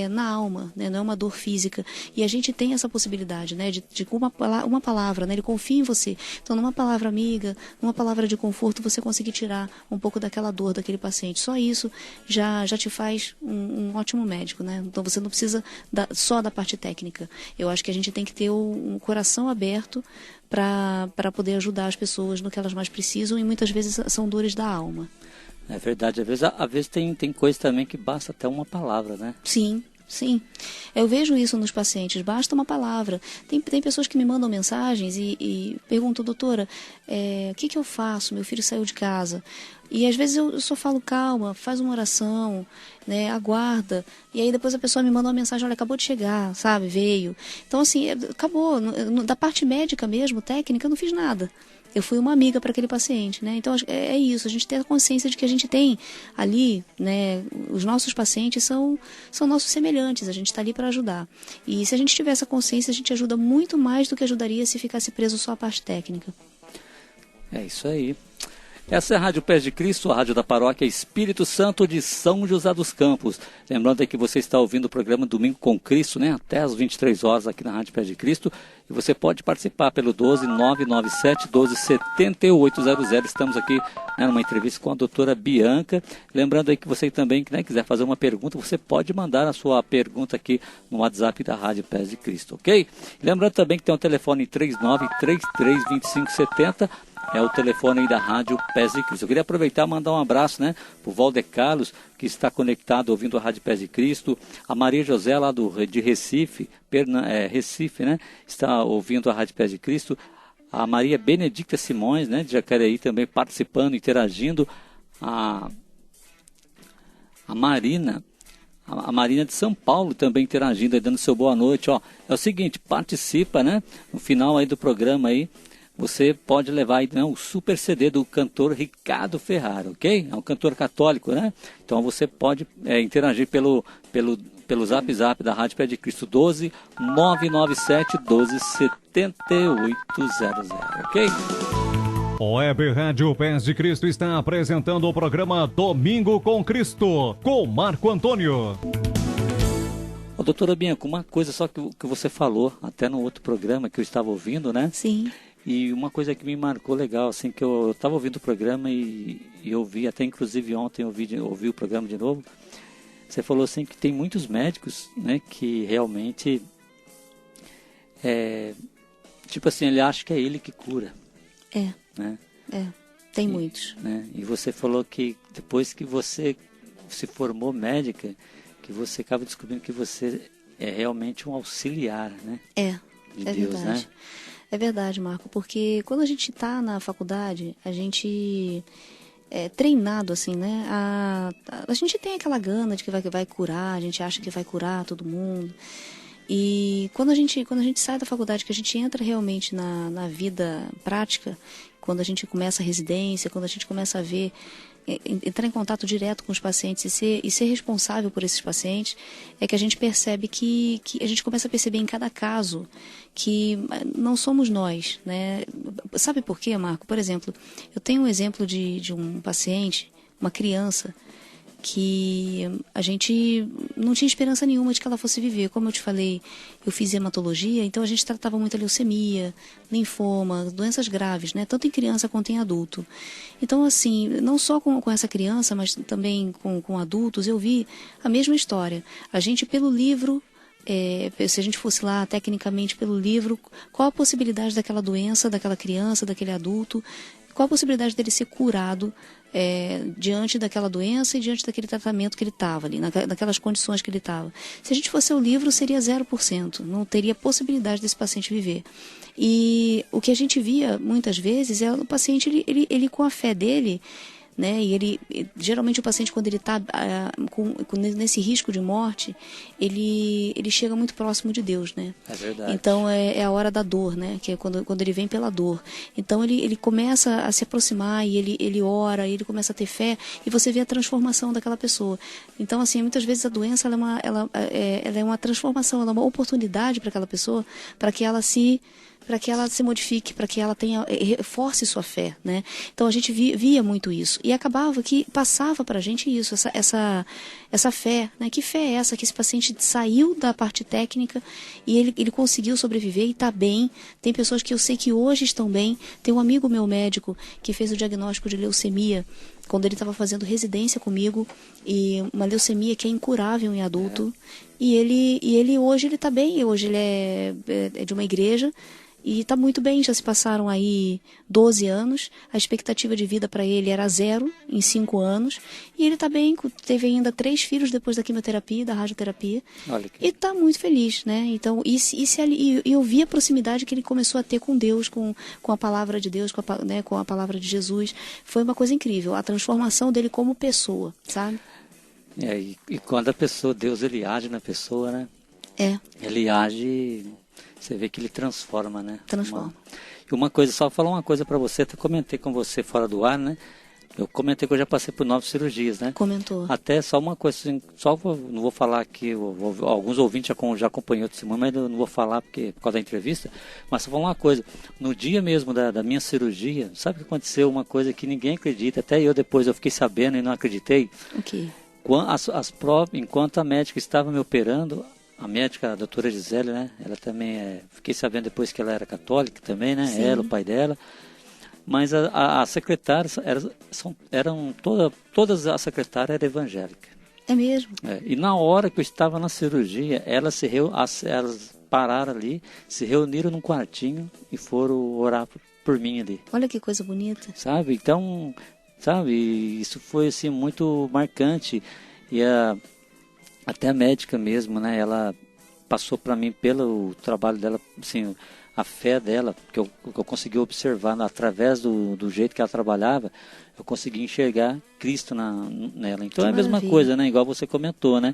Speaker 3: na alma, né? Não é uma dor física. E a gente tem essa possibilidade, né? De uma palavra, né? Ele confia em você. Então, numa palavra amiga, numa palavra de conforto, você conseguir tirar um pouco daquela dor daquele paciente. Só isso já te faz um ótimo médico, né? Então, você não precisa só da parte técnica. Eu acho que a gente tem que ter um coração aberto para poder ajudar as pessoas no que elas mais precisam, e muitas vezes são dores da alma.
Speaker 2: É verdade, às vezes tem coisa também que basta até uma palavra, né?
Speaker 3: Sim. Eu vejo isso nos pacientes, basta uma palavra. Tem pessoas que me mandam mensagens e perguntam: doutora, o que eu faço? Meu filho saiu de casa. E às vezes eu só falo: calma, faz uma oração, né, aguarda. E aí depois a pessoa me manda uma mensagem: olha, acabou de chegar, sabe, veio. Então assim, acabou. Da parte médica mesmo, técnica, eu não fiz nada. Eu fui uma amiga para aquele paciente, né? Então é isso, a gente ter a consciência de que a gente tem ali, né? Os nossos pacientes são nossos semelhantes, a gente está ali para ajudar. E se a gente tiver essa consciência, a gente ajuda muito mais do que ajudaria se ficasse preso só à parte técnica.
Speaker 2: É isso aí. Essa é a Rádio Pés de Cristo, a rádio da paróquia Espírito Santo de São José dos Campos. Lembrando aí que você está ouvindo o programa Domingo com Cristo, né? Até às 23 horas aqui na Rádio Pés de Cristo. E você pode participar pelo 12997-127800. Estamos aqui, né, numa entrevista com a doutora Bianca. Lembrando aí que você também, né, quiser fazer uma pergunta, você pode mandar a sua pergunta aqui no WhatsApp da Rádio Pés de Cristo, ok? Lembrando também que tem um telefone 39332570. É o telefone aí da Rádio Pés de Cristo. Eu queria aproveitar e mandar um abraço, né, para o Valder Carlos, que está conectado ouvindo a Rádio Pés de Cristo. A Maria José, lá de Recife, Recife, né, está ouvindo a Rádio Pés de Cristo. A Maria Benedicta Simões, né, de Jacareí, também participando, interagindo. A Marina de São Paulo também interagindo, dando seu boa noite. Ó, é o seguinte, participa, né, no final aí do programa aí. Você pode levar aí, né, o super CD do cantor Ricardo Ferrara, ok? É um cantor católico, né? Então você pode interagir pelo pelo Zap Zap da Rádio Pé de Cristo, 12 997 12 7800, ok?
Speaker 4: O Web Rádio Pés de Cristo está apresentando o programa Domingo com Cristo, com Marco Antônio.
Speaker 2: Ô, doutora Bianca, uma coisa só que você falou, até no outro programa que eu estava ouvindo, né?
Speaker 3: Sim.
Speaker 2: E uma coisa que me marcou legal, assim, que eu estava ouvindo o programa e eu vi, até inclusive ontem eu ouvi o programa de novo. Você falou assim que tem muitos médicos, né, que realmente, tipo assim, ele acha que é ele que cura. Né?
Speaker 3: Tem muitos.
Speaker 2: Né? E você falou que depois que você se formou médica, que você acaba descobrindo que você é realmente um auxiliar, né? De Deus,
Speaker 3: verdade.
Speaker 2: Né?
Speaker 3: É verdade, Marco, porque quando a gente está na faculdade, a gente é treinado, assim, né? A gente tem aquela gana de que vai curar, a gente acha que vai curar todo mundo. E quando a gente sai da faculdade, que a gente entra realmente na vida prática, quando a gente começa a residência, quando a gente começa a ver, entrar em contato direto com os pacientes e ser responsável por esses pacientes, é que a gente percebe que a gente começa a perceber em cada caso que não somos nós, né? Sabe por quê, Marco? Por exemplo, eu tenho um exemplo de um paciente, uma criança, que a gente não tinha esperança nenhuma de que ela fosse viver. Como eu te falei, eu fiz hematologia, então a gente tratava muito a leucemia, linfoma, doenças graves, né? Tanto em criança quanto em adulto. Então, assim, não só com essa criança, mas também com adultos, eu vi a mesma história. A gente, pelo livro, se a gente fosse lá tecnicamente pelo livro, qual a possibilidade daquela doença, daquela criança, daquele adulto, qual a possibilidade dele ser curado diante daquela doença e diante daquele tratamento que ele estava ali, naquelas condições que ele estava. Se a gente fosse ao livro, seria 0%, não teria possibilidade desse paciente viver. E o que a gente via muitas vezes é o paciente, ele com a fé dele, né? E geralmente o paciente, quando ele está nesse risco de morte, ele chega muito próximo de Deus, né?
Speaker 2: É verdade.
Speaker 3: Então é a hora da dor, né? Que é quando ele vem pela dor. Então ele começa a se aproximar e ele ora, e ele começa a ter fé, e você vê a transformação daquela pessoa. Então, assim, muitas vezes a doença ela é uma transformação, ela é uma oportunidade para aquela pessoa, para que ela se modifique, para que ela reforce sua fé, né? Então a gente via muito isso. E acabava que passava para a gente isso, essa fé, né? Que fé é essa? Que esse paciente saiu da parte técnica e ele conseguiu sobreviver e está bem. Tem pessoas que eu sei que hoje estão bem. Tem um amigo meu médico que fez o diagnóstico de leucemia quando ele estava fazendo residência comigo, e uma leucemia que é incurável em adulto. E ele hoje ele está bem. Hoje ele é de uma igreja. E está muito bem, já se passaram aí 12 anos, a expectativa de vida para ele era 0 em 5 anos, e ele está bem, teve ainda 3 filhos depois da quimioterapia, da radioterapia, e está muito feliz, né? Então, e eu vi a proximidade que ele começou a ter com Deus, com a palavra de Deus, com a palavra de Jesus. Foi uma coisa incrível, a transformação dele como pessoa, sabe?
Speaker 2: E quando a pessoa, Deus, ele age na pessoa, né? Ele age... Você vê que ele transforma, né?
Speaker 3: Transforma.
Speaker 2: E uma coisa, só falar uma coisa para você, até comentei com você fora do ar, né? Eu comentei que eu já passei por 9 cirurgias, né?
Speaker 3: Comentou.
Speaker 2: Até só uma coisa, assim, não vou falar aqui, alguns ouvintes já acompanhou o testemunho, mas eu não vou falar por causa da entrevista, mas só falar uma coisa, no dia mesmo da minha cirurgia, sabe o que aconteceu? Uma coisa que ninguém acredita, até eu depois eu fiquei sabendo e não acreditei.
Speaker 3: O quê?
Speaker 2: Enquanto a médica estava me operando, a médica, a doutora Gisele, né? Ela também fiquei sabendo depois que ela era católica também, né?
Speaker 3: Sim.
Speaker 2: Ela, o pai dela. Mas a secretária, todas as secretárias eram evangélicas.
Speaker 3: É mesmo?
Speaker 2: E na hora que eu estava na cirurgia, elas pararam ali, se reuniram num quartinho e foram orar por mim ali.
Speaker 3: Olha que coisa bonita.
Speaker 2: Sabe? Então, isso foi assim muito marcante. E até a médica mesmo, né? Ela passou para mim pelo trabalho dela, assim, a fé dela, que eu consegui observar através do jeito que ela trabalhava, eu consegui enxergar Cristo nela. Então
Speaker 3: que
Speaker 2: é a mesma
Speaker 3: maravilha.
Speaker 2: coisa, né? Igual você comentou, né?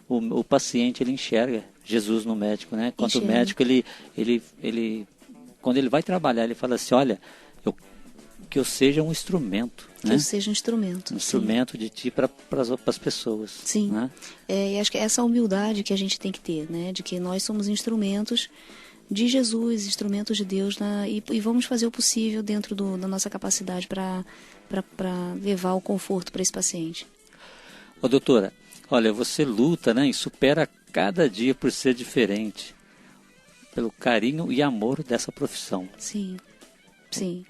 Speaker 2: O paciente, ele enxerga Jesus no médico, né? Enquanto o médico, ele quando ele vai trabalhar, ele fala assim, olha, que eu seja um instrumento.
Speaker 3: Que eu seja um instrumento.
Speaker 2: Um instrumento de ti para as pessoas.
Speaker 3: Sim.
Speaker 2: Né?
Speaker 3: E acho que essa humildade que a gente tem que ter, né? De que nós somos instrumentos de Jesus, instrumentos de Deus, e vamos fazer o possível dentro da nossa capacidade para levar o conforto para esse paciente.
Speaker 2: Ô, doutora, olha, você luta, né, e supera cada dia por ser diferente, pelo carinho e amor dessa profissão.
Speaker 3: Sim, sim.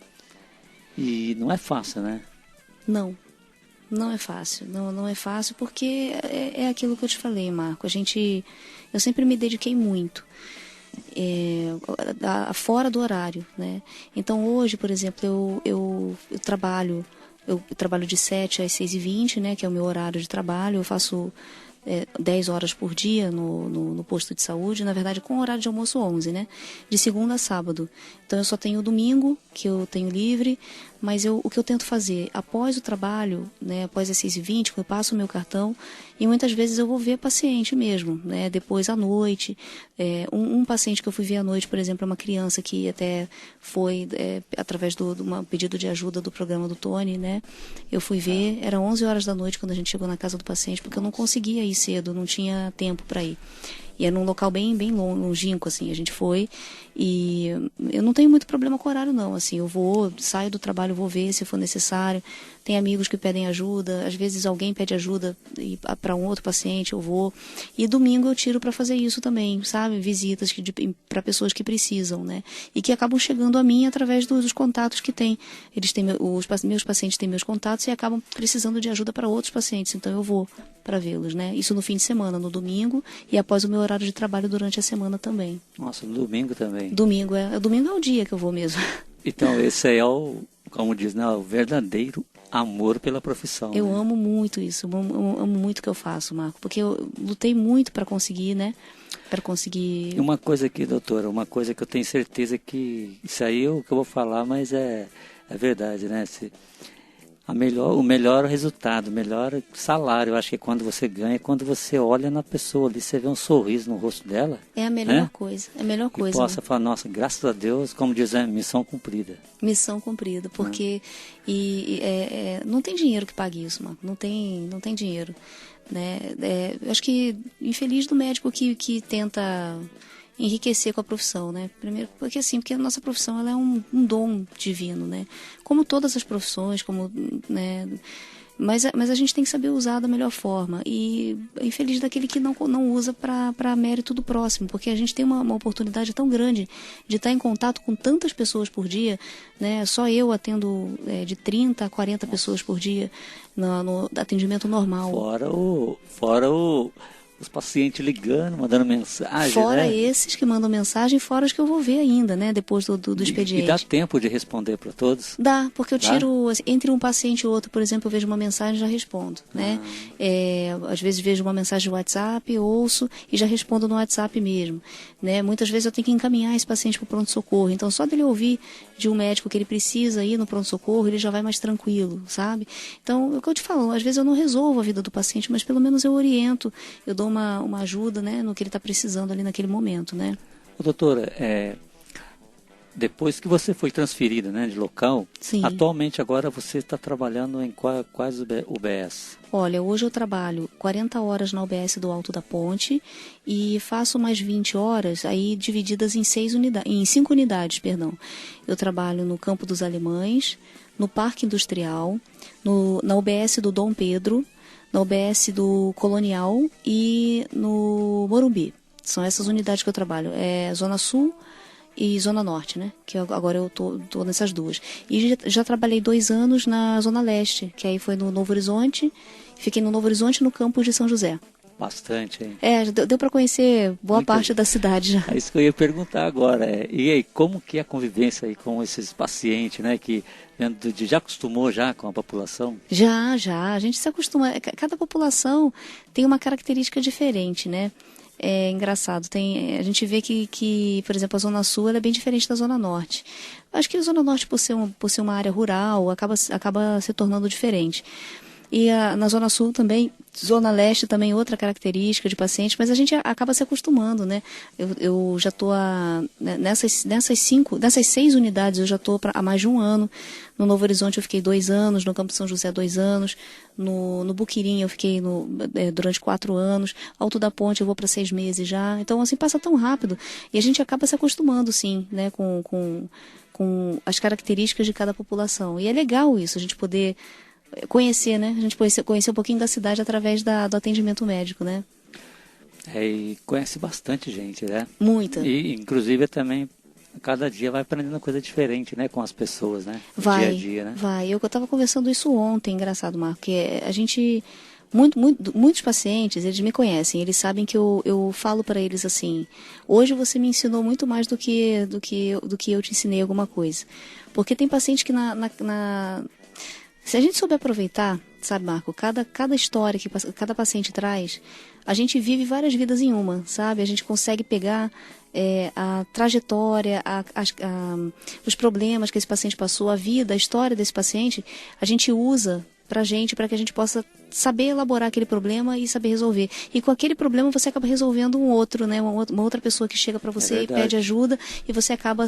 Speaker 2: E não é fácil, né?
Speaker 3: Não é fácil. Não é fácil porque é aquilo que eu te falei, Marco. Eu sempre me dediquei muito. Fora do horário, né? Então hoje, por exemplo, eu trabalho de 7 às 6h20, né, que é o meu horário de trabalho. Eu faço 10 horas por dia no posto de saúde, na verdade com horário de almoço 11, né? De segunda a sábado. Então eu só tenho o domingo, que eu tenho livre, mas o que eu tento fazer após o trabalho, né, após as 6h20, eu passo o meu cartão e muitas vezes eu vou ver paciente mesmo, né, depois à noite. Um paciente que eu fui ver à noite, por exemplo, é uma criança que até foi através de um pedido de ajuda do programa do Tony, né? Eu fui ver, era 11 horas da noite quando a gente chegou na casa do paciente, porque eu não conseguia ir cedo, não tinha tempo para ir. E era num local bem longínquo, assim, a gente foi. E eu não tenho muito problema com o horário, não. Assim, eu saio do trabalho, vou ver se for necessário. Tem amigos que pedem ajuda, às vezes alguém pede ajuda para um outro paciente, eu vou. E domingo eu tiro para fazer isso também, sabe? Visitas para pessoas que precisam, né? E que acabam chegando a mim através dos contatos que têm. Meus pacientes têm meus contatos e acabam precisando de ajuda para outros pacientes, então eu vou para vê-los, né? Isso no fim de semana, no domingo e após o meu horário de trabalho durante a semana também.
Speaker 2: Nossa, no domingo também.
Speaker 3: Domingo é o dia que eu vou mesmo.
Speaker 2: Então esse aí é como diz, né, o verdadeiro amor pela profissão.
Speaker 3: Eu
Speaker 2: né?
Speaker 3: amo muito isso, eu amo muito o que eu faço, Marco, porque eu lutei muito para conseguir, né? Para conseguir.
Speaker 2: E uma coisa aqui, doutora, uma coisa que eu tenho certeza que isso aí é o que eu vou falar, mas é verdade, né? O melhor resultado, o melhor salário, eu acho que é quando você ganha, quando você olha na pessoa ali, você vê um sorriso no rosto dela.
Speaker 3: É a melhor coisa, é a melhor coisa.
Speaker 2: E possa falar, nossa, graças a Deus, como diz, missão cumprida.
Speaker 3: Missão cumprida, porque não tem dinheiro que pague isso, Marco, não tem dinheiro. Né? Eu acho que infeliz do médico que tenta enriquecer com a profissão, né? Primeiro, porque a nossa profissão ela é um dom divino, né? Como todas as profissões, né? Mas a gente tem que saber usar da melhor forma e é infeliz daquele que não usa para mérito do próximo, porque a gente tem uma oportunidade tão grande de estar em contato com tantas pessoas por dia, né? Só eu atendo de 30 a 40 pessoas por dia no atendimento normal.
Speaker 2: Fora os pacientes ligando, mandando mensagem,
Speaker 3: fora
Speaker 2: né?
Speaker 3: esses que mandam mensagem, fora os que eu vou ver ainda, né? Depois do expediente.
Speaker 2: E dá tempo de responder para todos?
Speaker 3: Dá, porque eu tiro, assim, entre um paciente e outro, por exemplo, eu vejo uma mensagem e já respondo, né? Às vezes vejo uma mensagem no WhatsApp, ouço e já respondo no WhatsApp mesmo, né? Muitas vezes eu tenho que encaminhar esse paciente para o pronto-socorro, então só dele ouvir de um médico que ele precisa ir no pronto-socorro, ele já vai mais tranquilo, sabe? Então, é o que eu te falo, às vezes eu não resolvo a vida do paciente, mas pelo menos eu oriento, eu dou uma ajuda, né, no que ele está precisando ali naquele momento, né?
Speaker 2: Doutora, depois que você foi transferida, né, de local,
Speaker 3: Sim.
Speaker 2: Atualmente agora você está trabalhando em quais UBS?
Speaker 3: Olha, hoje eu trabalho 40 horas na UBS do Alto da Ponte e faço mais 20 horas aí divididas em 5 unidades, perdão. Eu trabalho no Campo dos Alemães, no Parque Industrial, na UBS do Dom Pedro, na UBS do Colonial e no Morumbi. São essas unidades que eu trabalho. Zona Sul e Zona Norte, né? Que agora eu tô nessas duas. E já trabalhei 2 anos na Zona Leste, que aí foi no Novo Horizonte. Fiquei no Novo Horizonte no campus de São José.
Speaker 2: Bastante, hein?
Speaker 3: Deu para conhecer boa parte da cidade já.
Speaker 2: É isso que eu ia perguntar agora. E aí, como que é a convivência aí com esses pacientes, né? Que já acostumou já com a população?
Speaker 3: Já. A gente se acostuma. Cada população tem uma característica diferente, né? É engraçado. A gente vê que, por exemplo, a Zona Sul ela é bem diferente da Zona Norte. Acho que a Zona Norte, por ser uma área rural, acaba se tornando diferente. E na Zona Sul também, Zona Leste também outra característica de paciente, mas a gente acaba se acostumando, né? Eu já estou nessas 6 unidades, eu já estou há mais de um ano. No Novo Horizonte eu fiquei 2 anos, no Campo São José 2 anos, no Buquirim eu fiquei durante 4 anos, Alto da Ponte eu vou para 6 meses já. Então, assim, passa tão rápido e a gente acaba se acostumando, sim, né, com as características de cada população. E é legal isso, a gente poder conhecer, né? A gente conhecer um pouquinho da cidade através do atendimento médico, né?
Speaker 2: E conhece bastante gente, né?
Speaker 3: Muita.
Speaker 2: E, inclusive, também, cada dia vai aprendendo coisa diferente, né? Com as pessoas, né?
Speaker 3: Vai,
Speaker 2: dia a dia, né?
Speaker 3: vai. Eu estava conversando isso ontem, engraçado, Marco, que a gente... muitos pacientes, eles me conhecem, eles sabem que eu falo para eles assim: hoje você me ensinou muito mais do que eu te ensinei alguma coisa. Porque tem paciente que se a gente souber aproveitar, sabe, Marco, cada história que cada paciente traz, a gente vive várias vidas em uma, sabe? A gente consegue pegar a trajetória, os problemas que esse paciente passou, a vida, a história desse paciente, a gente usa para que a gente possa saber elaborar aquele problema e saber resolver. E com aquele problema você acaba resolvendo um outro, né? Uma outra pessoa que chega para você e pede ajuda, e você acaba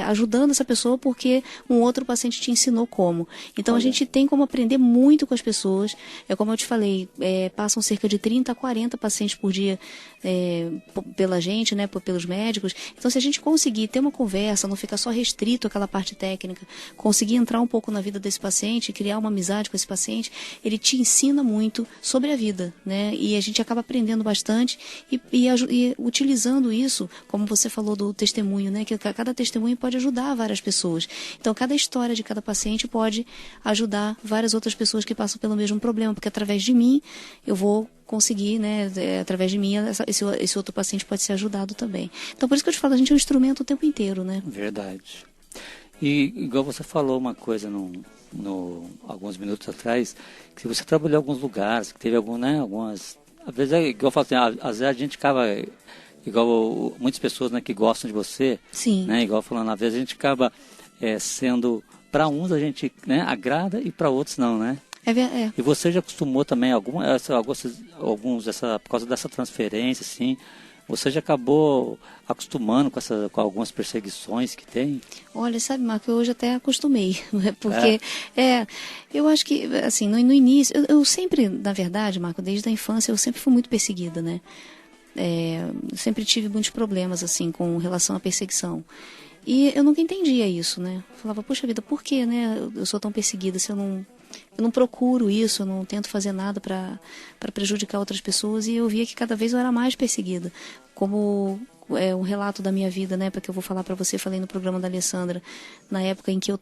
Speaker 3: ajudando essa pessoa porque um outro paciente te ensinou como. Então a gente tem como aprender muito com as pessoas. Como eu te falei, passam cerca de 30 a 40 pacientes por dia pela gente, né? Pelos médicos. Então, se a gente conseguir ter uma conversa, não ficar só restrito àquela parte técnica, conseguir entrar um pouco na vida desse paciente, criar uma amizade com esse paciente, ele te ensina muito sobre a vida, né? E a gente acaba aprendendo bastante e utilizando isso, como você falou do testemunho, né? Que cada testemunho pode ajudar várias pessoas. Então, cada história de cada paciente pode ajudar várias outras pessoas que passam pelo mesmo problema, porque através de mim eu vou conseguir, né? Através de mim esse outro paciente pode ser ajudado também. Então, por isso que eu te falo, a gente é um instrumento o tempo inteiro, né?
Speaker 2: Verdade. E igual você falou uma coisa alguns minutos atrás, que você trabalhou em alguns lugares, que teve algumas... Às vezes, igual eu falo assim, às vezes a gente acaba... Igual muitas pessoas, né, que gostam de você,
Speaker 3: Sim.
Speaker 2: Né, igual falando, às vezes a gente acaba sendo... Para uns a gente, né, agrada e para outros não, né? E você já acostumou também por causa dessa transferência, assim, você já acabou acostumando com algumas perseguições que tem?
Speaker 3: Olha, sabe, Marco, eu hoje até acostumei, porque eu acho que, assim, no início, eu sempre, na verdade, Marco, desde a infância, eu sempre fui muito perseguida, né? Sempre tive muitos problemas, assim, com relação à perseguição. E eu nunca entendia isso, né? Eu falava, poxa vida, por que, né, eu sou tão perseguida se eu não procuro isso, eu não tento fazer nada para prejudicar outras pessoas, e eu via que cada vez eu era mais perseguida. Como um relato da minha vida, né, porque eu vou falar para você, falei no programa da Alessandra, na época em que eu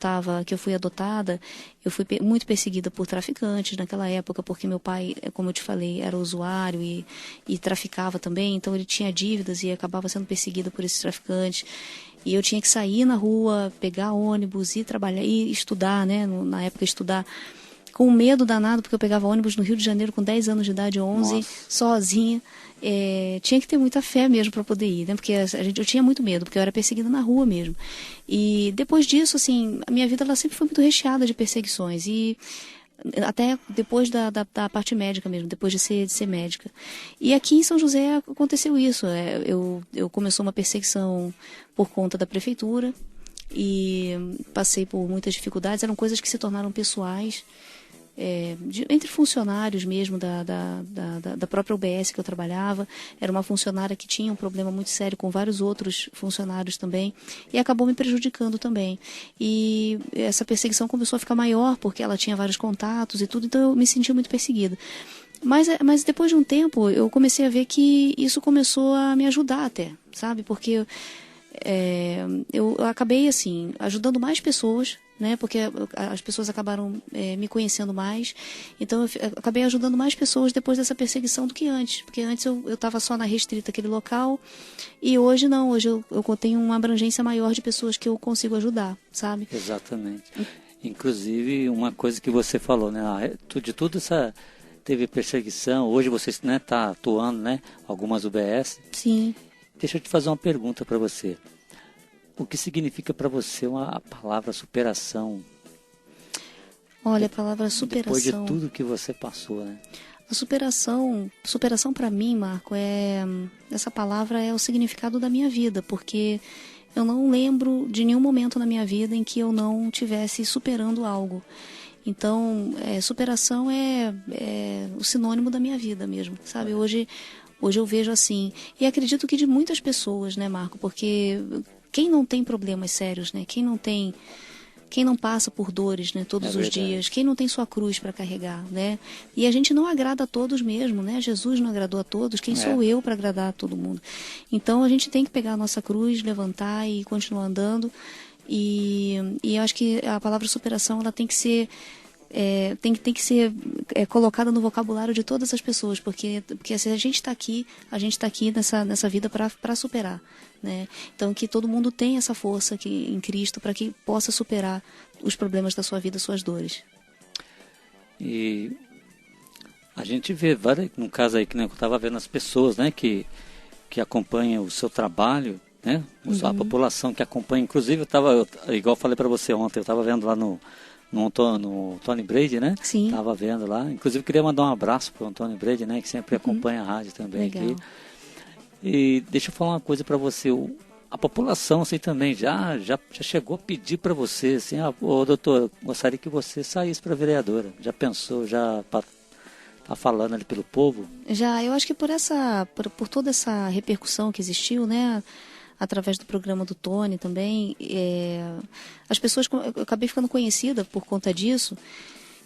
Speaker 3: fui adotada, eu fui muito perseguida por traficantes naquela época, porque meu pai, como eu te falei, era usuário e traficava também, então ele tinha dívidas e acabava sendo perseguida por esses traficantes. E eu tinha que sair na rua, pegar ônibus, ir trabalhar, e estudar, né, na época estudar, com medo danado, porque eu pegava ônibus no Rio de Janeiro com 10 anos de idade, 11, Nossa. Sozinha. Tinha que ter muita fé mesmo para poder ir, né? Porque eu tinha muito medo, porque eu era perseguida na rua mesmo. E depois disso, assim, a minha vida ela sempre foi muito recheada de perseguições. E até depois da parte médica mesmo, depois de ser médica. E aqui em São José aconteceu isso. Eu começou uma perseguição por conta da prefeitura e passei por muitas dificuldades. Eram coisas que se tornaram pessoais. Entre funcionários mesmo da própria UBS que eu trabalhava. Era uma funcionária que tinha um problema muito sério com vários outros funcionários também, e acabou me prejudicando também. E essa perseguição começou a ficar maior porque ela tinha vários contatos e tudo, então eu me senti muito perseguida. Mas depois de um tempo eu comecei a ver que isso começou a me ajudar até, sabe? Porque eu acabei assim ajudando mais pessoas, né? Porque as pessoas acabaram me conhecendo mais, então eu acabei ajudando mais pessoas depois dessa perseguição do que antes, porque antes eu estava só na restrita aquele local, e hoje não, hoje eu tenho uma abrangência maior de pessoas que eu consigo ajudar, sabe?
Speaker 2: Exatamente. Inclusive uma coisa que você falou, né? De tudo essa teve perseguição, hoje você está atuando, né? Algumas UBS.
Speaker 3: Sim.
Speaker 2: Deixa eu te fazer uma pergunta para você. O que significa para você a palavra superação?
Speaker 3: Olha, a palavra superação...
Speaker 2: Depois de tudo que você passou, né?
Speaker 3: A superação para mim, Marco, essa palavra é o significado da minha vida, porque eu não lembro de nenhum momento na minha vida em que eu não estivesse superando algo. Então, superação é o sinônimo da minha vida mesmo, sabe? Hoje eu vejo assim, e acredito que de muitas pessoas, né, Marco? Porque quem não tem problemas sérios, né? Quem não passa por dores, né, todos os dias, quem não tem sua cruz para carregar, né? E a gente não agrada a todos mesmo, né? Jesus não agradou a todos, quem sou eu para agradar a todo mundo? Então a gente tem que pegar a nossa cruz, levantar e continuar andando. E eu acho que a palavra superação ela tem que ser tem que ser colocada no vocabulário de todas as pessoas, porque se a gente está aqui nessa vida para superar, né? Então que todo mundo tenha essa força em Cristo para que possa superar os problemas da sua vida, suas dores.
Speaker 2: E a gente vê no caso aí que eu estava vendo as pessoas, né, que acompanham o seu trabalho, né? A população que acompanha, inclusive igual eu falei para você ontem, eu estava vendo lá no Tony Brady, né?
Speaker 3: Sim.
Speaker 2: Tava vendo lá. Inclusive, queria mandar um abraço para o Tony Brady, né? Que sempre acompanha a rádio também.
Speaker 3: Legal.
Speaker 2: Aqui. E deixa eu falar uma coisa para você. A população, assim, também já chegou a pedir para você, assim, doutor, gostaria que você saísse para vereadora. Já pensou, tá falando ali pelo povo?
Speaker 3: Já, eu acho que por toda essa repercussão que existiu, né? Através do programa do Tony também, as pessoas, eu acabei ficando conhecida por conta disso,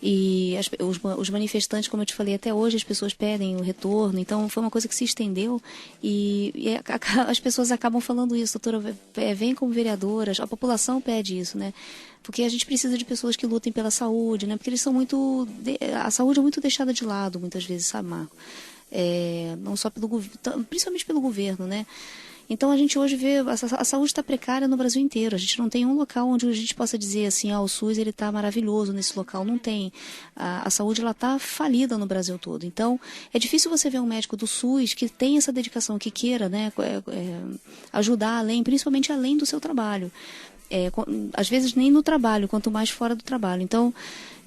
Speaker 3: e os manifestantes, como eu te falei, até hoje as pessoas pedem o retorno, então foi uma coisa que se estendeu, e as pessoas acabam falando isso, doutora, vem como vereadora, a população pede isso, né? Porque a gente precisa de pessoas que lutem pela saúde, né? Porque a saúde é muito deixada de lado, muitas vezes, sabe, Marco? Não só principalmente pelo governo, né? Então a gente hoje vê, a saúde está precária no Brasil inteiro. A gente não tem um local onde a gente possa dizer assim, o SUS ele está maravilhoso nesse local. Não tem. A saúde ela está falida no Brasil todo. Então é difícil você ver um médico do SUS que tem essa dedicação, que queira, né, ajudar principalmente além do seu trabalho. Às vezes nem no trabalho, quanto mais fora do trabalho. Então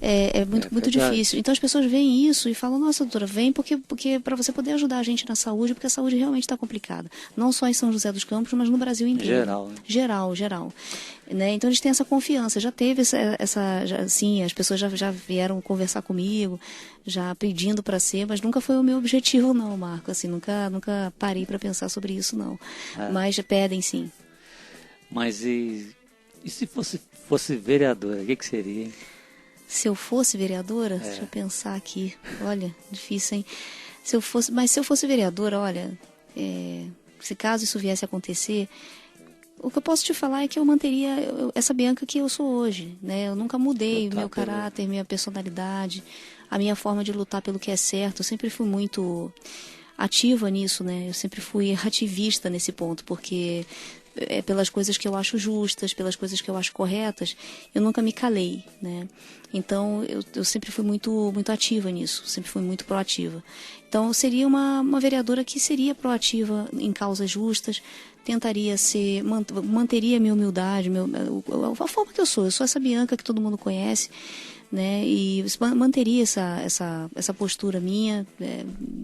Speaker 3: é muito difícil. Então as pessoas veem isso e falam, nossa, doutora, vem porque para você poder ajudar a gente na saúde, porque a saúde realmente está complicada. Não só em São José dos Campos, mas no Brasil inteiro.
Speaker 2: Geral, né?
Speaker 3: Geral. Né? Então eles têm essa confiança. Já teve sim, as pessoas já vieram conversar comigo, já pedindo para ser, mas nunca foi o meu objetivo não, Marco. Assim, nunca parei para pensar sobre isso não. Mas pedem sim.
Speaker 2: Mas e se fosse vereadora, o que seria, hein?
Speaker 3: Se eu fosse vereadora, deixa eu pensar aqui. Olha, difícil, hein? Se eu fosse vereadora, olha, se caso isso viesse a acontecer, o que eu posso te falar é que eu manteria essa Bianca que eu sou hoje, né? Eu nunca mudei meu caráter, minha personalidade, a minha forma de lutar pelo que é certo. Eu sempre fui muito ativa nisso, né? Eu sempre fui ativista nesse ponto, porque pelas coisas que eu acho justas, pelas coisas que eu acho corretas, eu nunca me calei, né? Então eu sempre fui muito ativa nisso, sempre fui muito proativa. Então eu seria uma vereadora que seria proativa em causas justas, tentaria manteria a minha humildade, a forma que eu sou essa Bianca que todo mundo conhece, né? E manteria essa postura minha,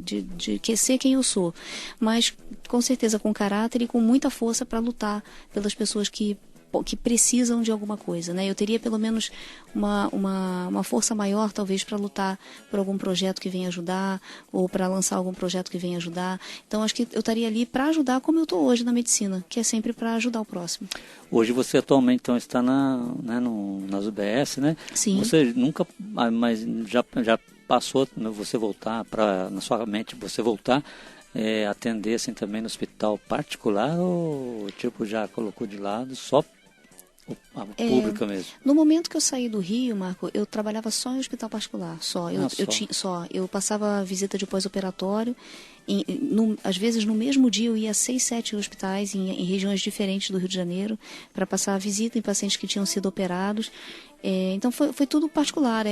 Speaker 3: de ser quem eu sou, mas com certeza com caráter e com muita força para lutar pelas pessoas que precisam de alguma coisa, né? Eu teria pelo menos uma força maior, talvez, para lutar por algum projeto que venha ajudar, ou para lançar algum projeto que venha ajudar. Então, acho que eu estaria ali para ajudar como eu estou hoje na medicina, que é sempre para ajudar o próximo. Hoje
Speaker 2: você atualmente então está nas UBS, né?
Speaker 3: Sim.
Speaker 2: Você nunca, mas já passou, você voltar, na sua mente, você voltar atender assim também no hospital particular, ou tipo já colocou de lado só pública mesmo?
Speaker 3: No momento que eu saí do Rio, Marco, eu trabalhava só em hospital particular, eu passava visita de pós-operatório, às vezes no mesmo dia eu ia a 6, 7 hospitais em regiões diferentes do Rio de Janeiro para passar a visita em pacientes que tinham sido operados, Então foi tudo particular.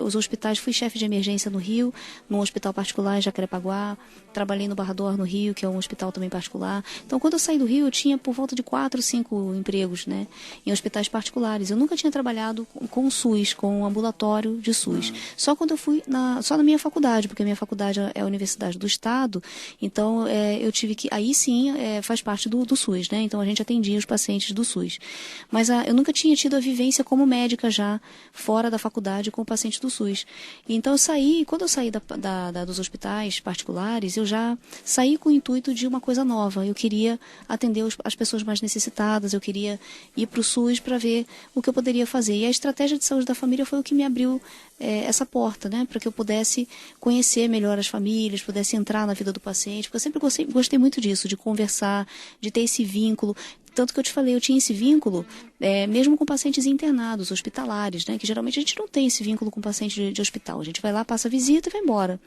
Speaker 3: Os hospitais, fui chefe de emergência no Rio, num hospital particular em Jacarepaguá, trabalhei no Barra d'Or no Rio, que é um hospital também particular. Então quando eu saí do Rio eu tinha por volta de 4 ou 5 empregos, né, em hospitais particulares. Eu nunca tinha trabalhado com o SUS, com o ambulatório de SUS. Só quando eu fui só na minha faculdade, porque a minha faculdade é a Universidade do Estado, então eu tive que, aí sim faz parte do SUS, né, então a gente atendia os pacientes do SUS. Mas eu nunca tinha tido a vivência como médica já fora da faculdade com o paciente do SUS. Então quando eu saí dos hospitais particulares, eu já saí com o intuito de uma coisa nova. Eu queria atender as pessoas mais necessitadas, eu queria ir para o SUS para ver o que eu poderia fazer. E a estratégia de saúde da família foi o que me abriu essa porta, né, para que eu pudesse conhecer melhor as famílias, pudesse entrar na vida do paciente, porque eu sempre gostei muito disso, de conversar, de ter esse vínculo. Tanto que eu te falei, eu tinha esse vínculo mesmo com pacientes internados, hospitalares, né? Que geralmente a gente não tem esse vínculo com paciente de hospital. A gente vai lá, passa a visita e vai embora.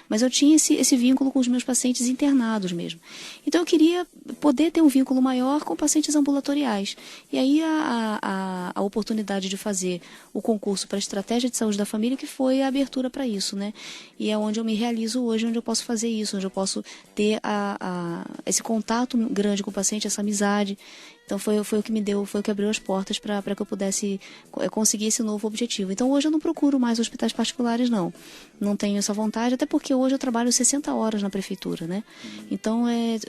Speaker 3: Mas eu tinha esse vínculo com os meus pacientes internados mesmo. Então eu queria poder ter um vínculo maior com pacientes ambulatoriais. E aí a oportunidade de fazer o concurso para a estratégia de saúde da família, que foi a abertura para isso, né? E é onde eu me realizo hoje, onde eu posso fazer isso, onde eu posso ter esse contato grande com o paciente, essa amizade. Então foi o que me deu, foi o que abriu as portas para que eu pudesse conseguir esse novo objetivo. Então hoje eu não procuro mais hospitais particulares, não. Não tenho essa vontade, até porque hoje eu trabalho 60 horas na prefeitura, né? Então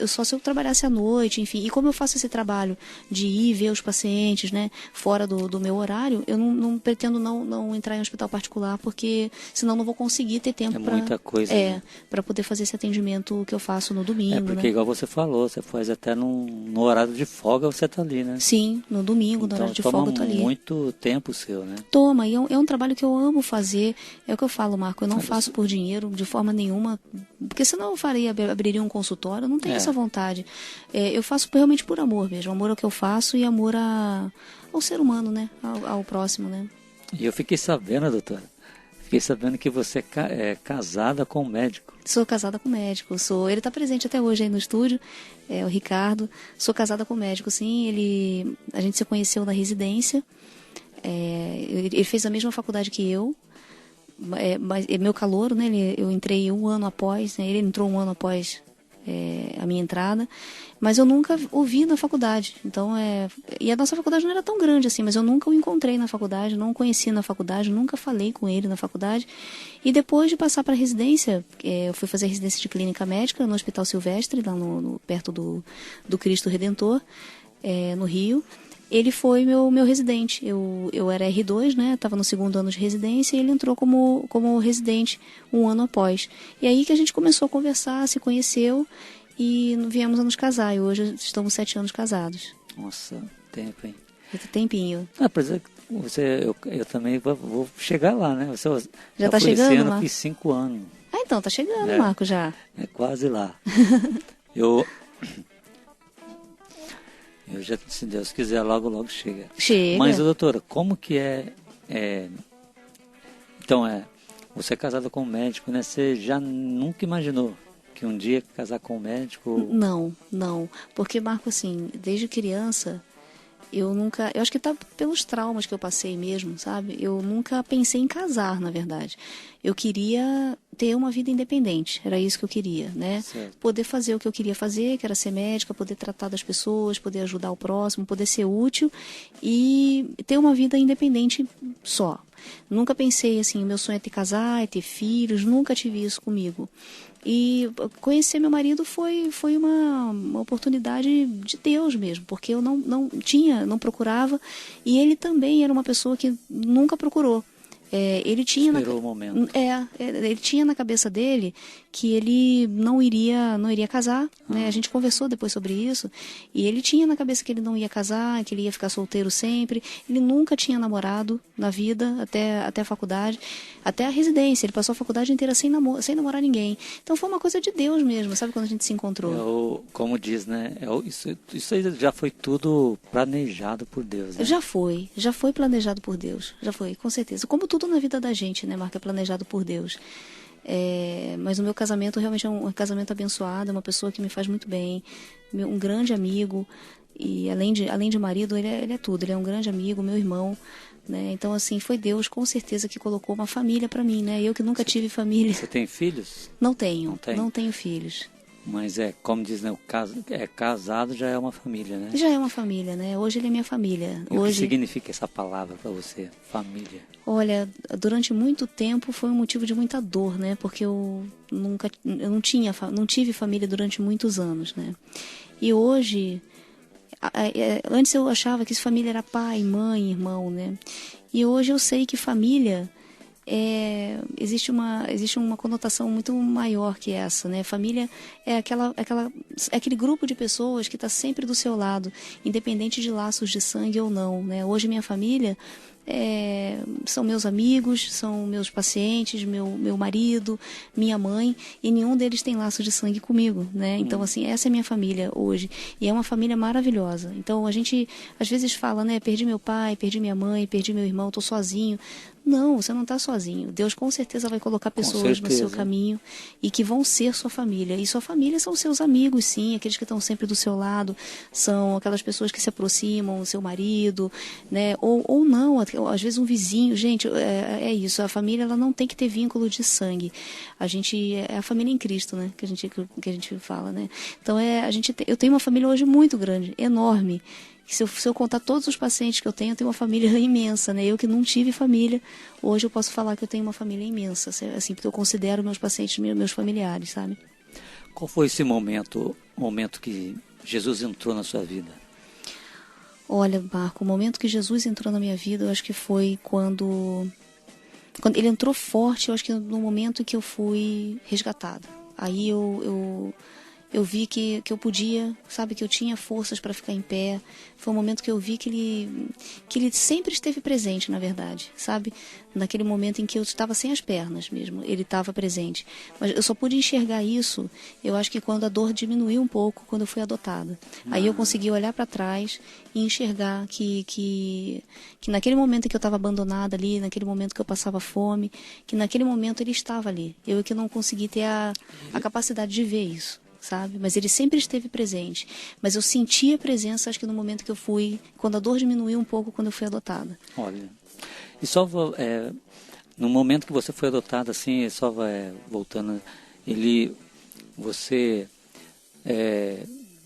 Speaker 3: só se eu trabalhasse à noite, enfim. E como eu faço esse trabalho de ir ver os pacientes, né, fora do meu horário, eu não pretendo não entrar em hospital particular, porque senão não vou conseguir ter tempo para
Speaker 2: muita coisa, né?
Speaker 3: Para poder fazer esse atendimento que eu faço no domingo,
Speaker 2: porque
Speaker 3: né?
Speaker 2: igual você falou, você faz até no horário de folga, você tá ali, né?
Speaker 3: Sim, no domingo, no horário de folga eu tô ali.
Speaker 2: Toma muito tempo seu, né?
Speaker 3: Toma, e é um trabalho que eu amo fazer. É o que eu falo, Marco, eu não faço por dinheiro, de forma nenhuma, porque senão eu abriria um consultório, eu não tenho essa vontade. Eu faço realmente por amor mesmo, amor ao que eu faço e amor ao ser humano, né? Ao próximo, né?
Speaker 2: E eu fiquei sabendo, doutora, que você é casada com um médico.
Speaker 3: Sou casada com médico, ele está presente até hoje aí no estúdio, o Ricardo. Sou casada com médico, sim. A gente se conheceu na residência. Ele fez a mesma faculdade que eu, mas é meu calouro, né? Eu entrei um ano após, né? Ele entrou um ano após a minha entrada, mas eu nunca o vi na faculdade. Então, e a nossa faculdade não era tão grande assim, mas eu nunca o encontrei na faculdade, não o conheci na faculdade, nunca falei com ele na faculdade. E depois de passar para a residência, eu fui fazer residência de clínica médica no Hospital Silvestre, lá perto do Cristo Redentor, no Rio. Ele foi meu residente. Eu era R2, né? Estava no 2º ano de residência e ele entrou como residente um ano após. E aí que a gente começou a conversar, se conheceu e viemos a nos casar. E hoje estamos 7 anos casados.
Speaker 2: Nossa, tempo, hein?
Speaker 3: Tempinho.
Speaker 2: Por exemplo, eu também vou chegar lá, né?
Speaker 3: Já tá chegando,
Speaker 2: esse ano,
Speaker 3: Marco?
Speaker 2: fiz 5 anos.
Speaker 3: Então, tá chegando, Marco, já.
Speaker 2: É quase lá. Eu já, se Deus quiser, logo chega.
Speaker 3: Chega.
Speaker 2: Mas, doutora, como que Então, você é casada com um médico, né? Você já nunca imaginou que um dia casar com um médico?
Speaker 3: Não. Porque, Marco, assim, desde criança, eu acho que tá pelos traumas que eu passei mesmo, sabe? Eu nunca pensei em casar, na verdade. Eu queria ter uma vida independente, era isso que eu queria, né?
Speaker 2: Certo.
Speaker 3: Poder fazer o que eu queria fazer, que era ser médica, poder tratar das pessoas, poder ajudar o próximo, poder ser útil e ter uma vida independente só. Nunca pensei assim, meu sonho é ter casar, é ter filhos, nunca tive isso comigo. E conhecer meu marido foi uma oportunidade de Deus mesmo, porque eu não procurava, e ele também era uma pessoa que nunca procurou. Ele tinha
Speaker 2: Esperou o momento.
Speaker 3: Ele tinha na cabeça dele que ele não iria casar, né? A gente conversou depois sobre isso, e ele tinha na cabeça que ele não ia casar, que ele ia ficar solteiro sempre. Ele nunca tinha namorado na vida, até a faculdade, até a residência. Ele passou a faculdade inteira sem namorar ninguém. Então foi uma coisa de Deus mesmo, sabe, quando a gente se encontrou.
Speaker 2: Como diz, né? Isso aí já foi tudo planejado por Deus, né?
Speaker 3: Já foi planejado por Deus, já foi, com certeza. Como tudo na vida da gente, né, Marco, é planejado por Deus. Mas o meu casamento realmente é um casamento abençoado, é uma pessoa que me faz muito bem, um grande amigo, e além de marido, ele é tudo, ele é um grande amigo, meu irmão, né? Então, assim, foi Deus com certeza que colocou uma família para mim, né? Eu que nunca tive família.
Speaker 2: Você tem filhos?
Speaker 3: Não tenho,
Speaker 2: tem?
Speaker 3: Não tenho filhos.
Speaker 2: Mas como diz, né, casado já é uma família, né?
Speaker 3: Já é uma família, né? Hoje ele é minha família.
Speaker 2: E
Speaker 3: hoje...
Speaker 2: o que significa essa palavra para você, família?
Speaker 3: Olha, durante muito tempo foi um motivo de muita dor, né? Porque eu não tive família durante muitos anos, né? E hoje, antes eu achava que família era pai, mãe, irmão, né? E hoje eu sei que família existe uma conotação muito maior que essa, né? Família é aquele grupo de pessoas que está sempre do seu lado, independente de laços de sangue ou não, né? Hoje minha família são meus amigos, são meus pacientes, meu marido, minha mãe, e nenhum deles tem laço de sangue comigo, né? Então, assim, essa é minha família hoje, e é uma família maravilhosa. Então, a gente às vezes fala, né? Perdi meu pai, perdi minha mãe, perdi meu irmão, estou sozinho. Não, você não está sozinho. Deus com certeza vai colocar pessoas no seu caminho e que vão ser sua família. E sua família são seus amigos, sim, aqueles que estão sempre do seu lado, são aquelas pessoas que se aproximam, seu marido, né? Ou não, às vezes um vizinho. Gente, é isso, a família ela não tem que ter vínculo de sangue. A gente é a família em Cristo, né? Que a gente fala, né? Então eu tenho uma família hoje muito grande, enorme. Se eu contar todos os pacientes que eu tenho uma família imensa, né? Eu que não tive família, hoje eu posso falar que eu tenho uma família imensa, assim, porque eu considero meus pacientes meus familiares, sabe?
Speaker 2: Qual foi esse momento que Jesus entrou na sua vida?
Speaker 3: Olha, Marco, o momento que Jesus entrou na minha vida, eu acho que foi quando ele entrou forte, eu acho que no momento em que eu fui resgatada. Aí eu vi que eu podia, sabe, que eu tinha forças para ficar em pé. Foi um momento que eu vi que ele sempre esteve presente, na verdade, sabe? Naquele momento em que eu estava sem as pernas mesmo, ele estava presente. Mas eu só pude enxergar isso, eu acho que quando a dor diminuiu um pouco, quando eu fui adotada. Aí eu consegui olhar para trás e enxergar que naquele momento em que eu estava abandonada ali, naquele momento que eu passava fome, que naquele momento ele estava ali. Eu que não consegui ter a capacidade de ver isso, sabe? Mas ele sempre esteve presente. Mas eu senti a presença, acho que no momento que eu fui, quando a dor diminuiu um pouco, quando eu fui adotada.
Speaker 2: Olha, e só no momento que você foi adotada, assim, só voltando, você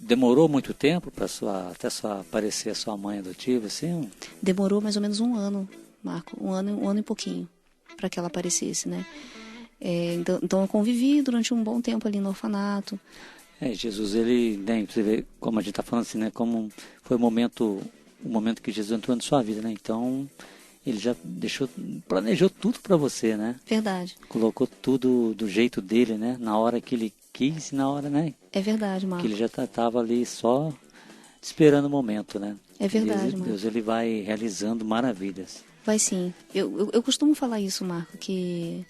Speaker 2: demorou muito tempo para até aparecer a sua mãe adotiva, assim?
Speaker 3: Demorou mais ou menos um ano, Marco, um ano e pouquinho, para que ela aparecesse, né? Então eu convivi durante um bom tempo ali no orfanato.
Speaker 2: Jesus, ele, né, você vê, como a gente está falando assim, né, como foi o momento que Jesus entrou na sua vida, né? Então ele já planejou tudo para você, né?
Speaker 3: Verdade.
Speaker 2: Colocou tudo do jeito dele, né? Na hora que ele quis, na hora, né?
Speaker 3: É verdade, Marco.
Speaker 2: Que ele já estava ali só esperando o momento, né?
Speaker 3: É verdade, Marco.
Speaker 2: Deus, ele vai realizando maravilhas.
Speaker 3: Vai sim. Eu costumo falar isso, Marco, que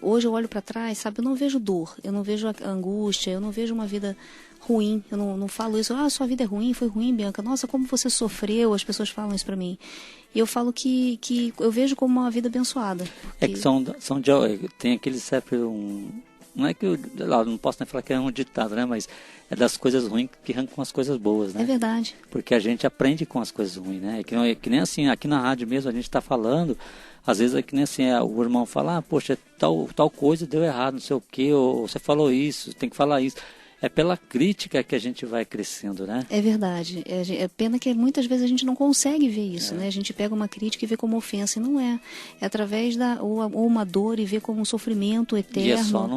Speaker 3: hoje eu olho para trás, sabe, eu não vejo dor, eu não vejo angústia, eu não vejo uma vida ruim, eu não falo isso, sua vida é ruim, foi ruim, Bianca, nossa, como você sofreu, as pessoas falam isso para mim. E eu falo que eu vejo como uma vida abençoada. Porque...
Speaker 2: que tem aquele sempre não é que eu não posso nem falar que é um ditado, né, mas é das coisas ruins que arrancam as coisas boas, né?
Speaker 3: É verdade.
Speaker 2: Porque a gente aprende com as coisas ruins, né? Que nem assim, aqui na rádio mesmo a gente está falando, às vezes é que nem assim, o irmão fala, poxa, tal coisa deu errado, não sei o quê, ou você falou isso, tem que falar isso. É pela crítica que a gente vai crescendo, né?
Speaker 3: É verdade. É pena que muitas vezes a gente não consegue ver isso, né? A gente pega uma crítica e vê como ofensa, e não é. É através ou uma dor e vê como um sofrimento eterno.
Speaker 2: E é só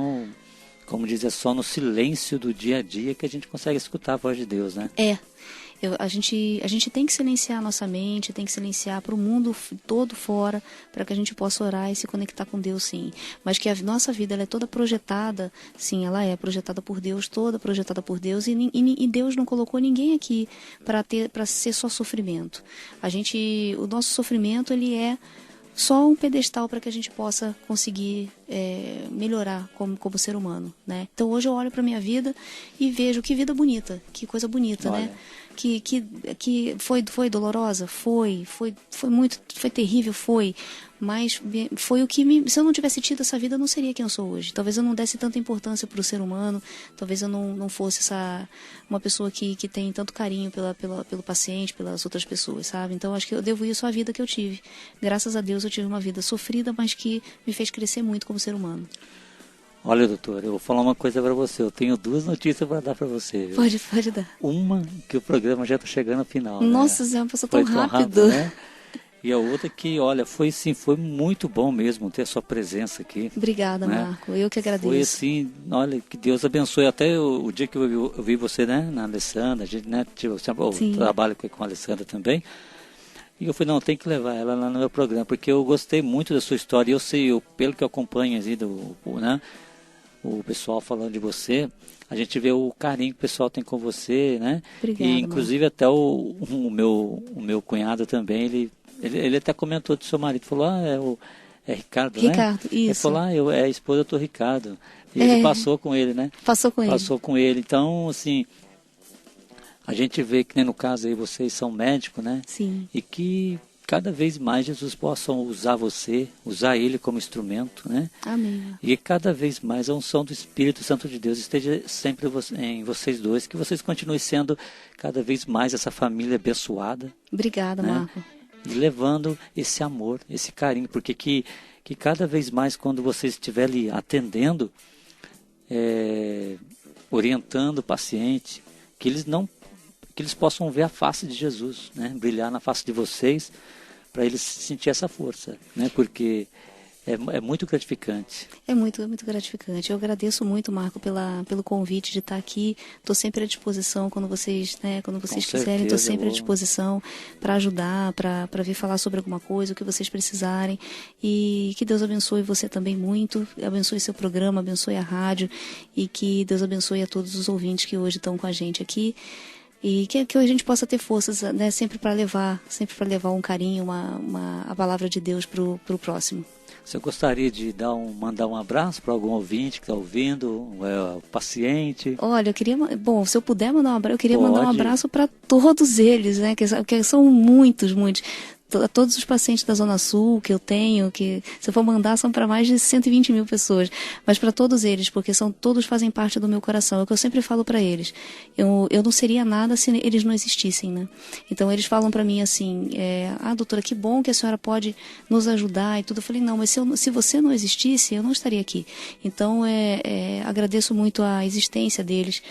Speaker 2: como diz, é só no silêncio do dia a dia que a gente consegue escutar a voz de Deus, né?
Speaker 3: A gente tem que silenciar a nossa mente, tem que silenciar para o mundo todo fora, para que a gente possa orar e se conectar com Deus, sim. Mas que a nossa vida ela é toda projetada, sim, ela é projetada por Deus, toda projetada por Deus, e Deus não colocou ninguém aqui para ser só sofrimento. O nosso sofrimento, ele é só um pedestal para que a gente possa conseguir melhorar como ser humano, né? Então hoje eu olho para minha vida e vejo que vida bonita, que coisa bonita, né? que foi dolorosa? Foi muito, foi terrível, foi. Mas foi o que se eu não tivesse tido essa vida, eu não seria quem eu sou hoje. Talvez eu não desse tanta importância para o ser humano, talvez eu não fosse uma pessoa que tem tanto carinho pelo paciente, pelas outras pessoas, sabe? Então acho que eu devo isso à vida que eu tive. Graças a Deus eu tive uma vida sofrida, mas que me fez crescer muito como ser humano.
Speaker 2: Olha, doutor, eu vou falar uma coisa para você. Eu tenho 2 notícias para dar para você. Viu?
Speaker 3: Pode dar.
Speaker 2: Uma, que o programa já está chegando ao final.
Speaker 3: Nossa,
Speaker 2: né?
Speaker 3: Zé, passou tão rápido.
Speaker 2: Rápido, né? E a outra que, olha, foi muito bom mesmo ter a sua presença aqui.
Speaker 3: Obrigada, né? Marco. Eu que agradeço.
Speaker 2: Foi assim, olha, que Deus abençoe. Até o dia que eu vi você, né, na Alessandra, a gente, né, eu trabalho com a Alessandra também. E eu falei, não, tem que levar ela lá no meu programa, porque eu gostei muito da sua história. E eu sei, pelo que eu acompanho assim, né, o pessoal falando de você, a gente vê o carinho que o pessoal tem com você, né?
Speaker 3: Obrigada,
Speaker 2: e inclusive até o meu cunhado também, ele até comentou do seu marido, falou, é Ricardo, né?
Speaker 3: Ricardo, isso.
Speaker 2: Ele falou, é a esposa do Ricardo. E ele passou com ele, né?
Speaker 3: Passou com ele.
Speaker 2: Então, assim, a gente vê que, né, no caso aí, vocês são médicos, né?
Speaker 3: Sim.
Speaker 2: E que cada vez mais Jesus possa usar ele como instrumento, né?
Speaker 3: Amém.
Speaker 2: E cada vez mais a unção do Espírito Santo de Deus esteja sempre em vocês dois, que vocês continuem sendo cada vez mais essa família abençoada.
Speaker 3: Obrigada,
Speaker 2: né?
Speaker 3: Marco.
Speaker 2: E levando esse amor, esse carinho, porque que cada vez mais quando você estiver ali atendendo, orientando o paciente, que eles possam ver a face de Jesus, né? Brilhar na face de vocês, para eles sentir essa força, né? Porque é muito gratificante.
Speaker 3: É muito gratificante. Eu agradeço muito, Marco, pelo convite de estar aqui. Estou sempre à disposição quando vocês quiserem. Estou sempre à disposição para ajudar, para vir falar sobre alguma coisa, o que vocês precisarem. E que Deus abençoe você também muito. Abençoe seu programa, abençoe a rádio. E que Deus abençoe a todos os ouvintes que hoje estão com a gente aqui. E que a gente possa ter forças, né, sempre para levar um carinho, a palavra de Deus para o próximo.
Speaker 2: Você gostaria de mandar um abraço para algum ouvinte que está ouvindo, paciente?
Speaker 3: Olha, se eu puder mandar um abraço, eu queria mandar um abraço para todos eles, né? Que são muitos. A todos os pacientes da Zona Sul que eu tenho, que se eu for mandar são para mais de 120 mil pessoas, mas para todos eles, porque todos fazem parte do meu coração. É o que eu sempre falo para eles. Eu não seria nada se eles não existissem, né? Então eles falam para mim assim, doutora, que bom que a senhora pode nos ajudar e tudo. Eu falei, não, mas se você não existisse, eu não estaria aqui. Então agradeço muito a existência deles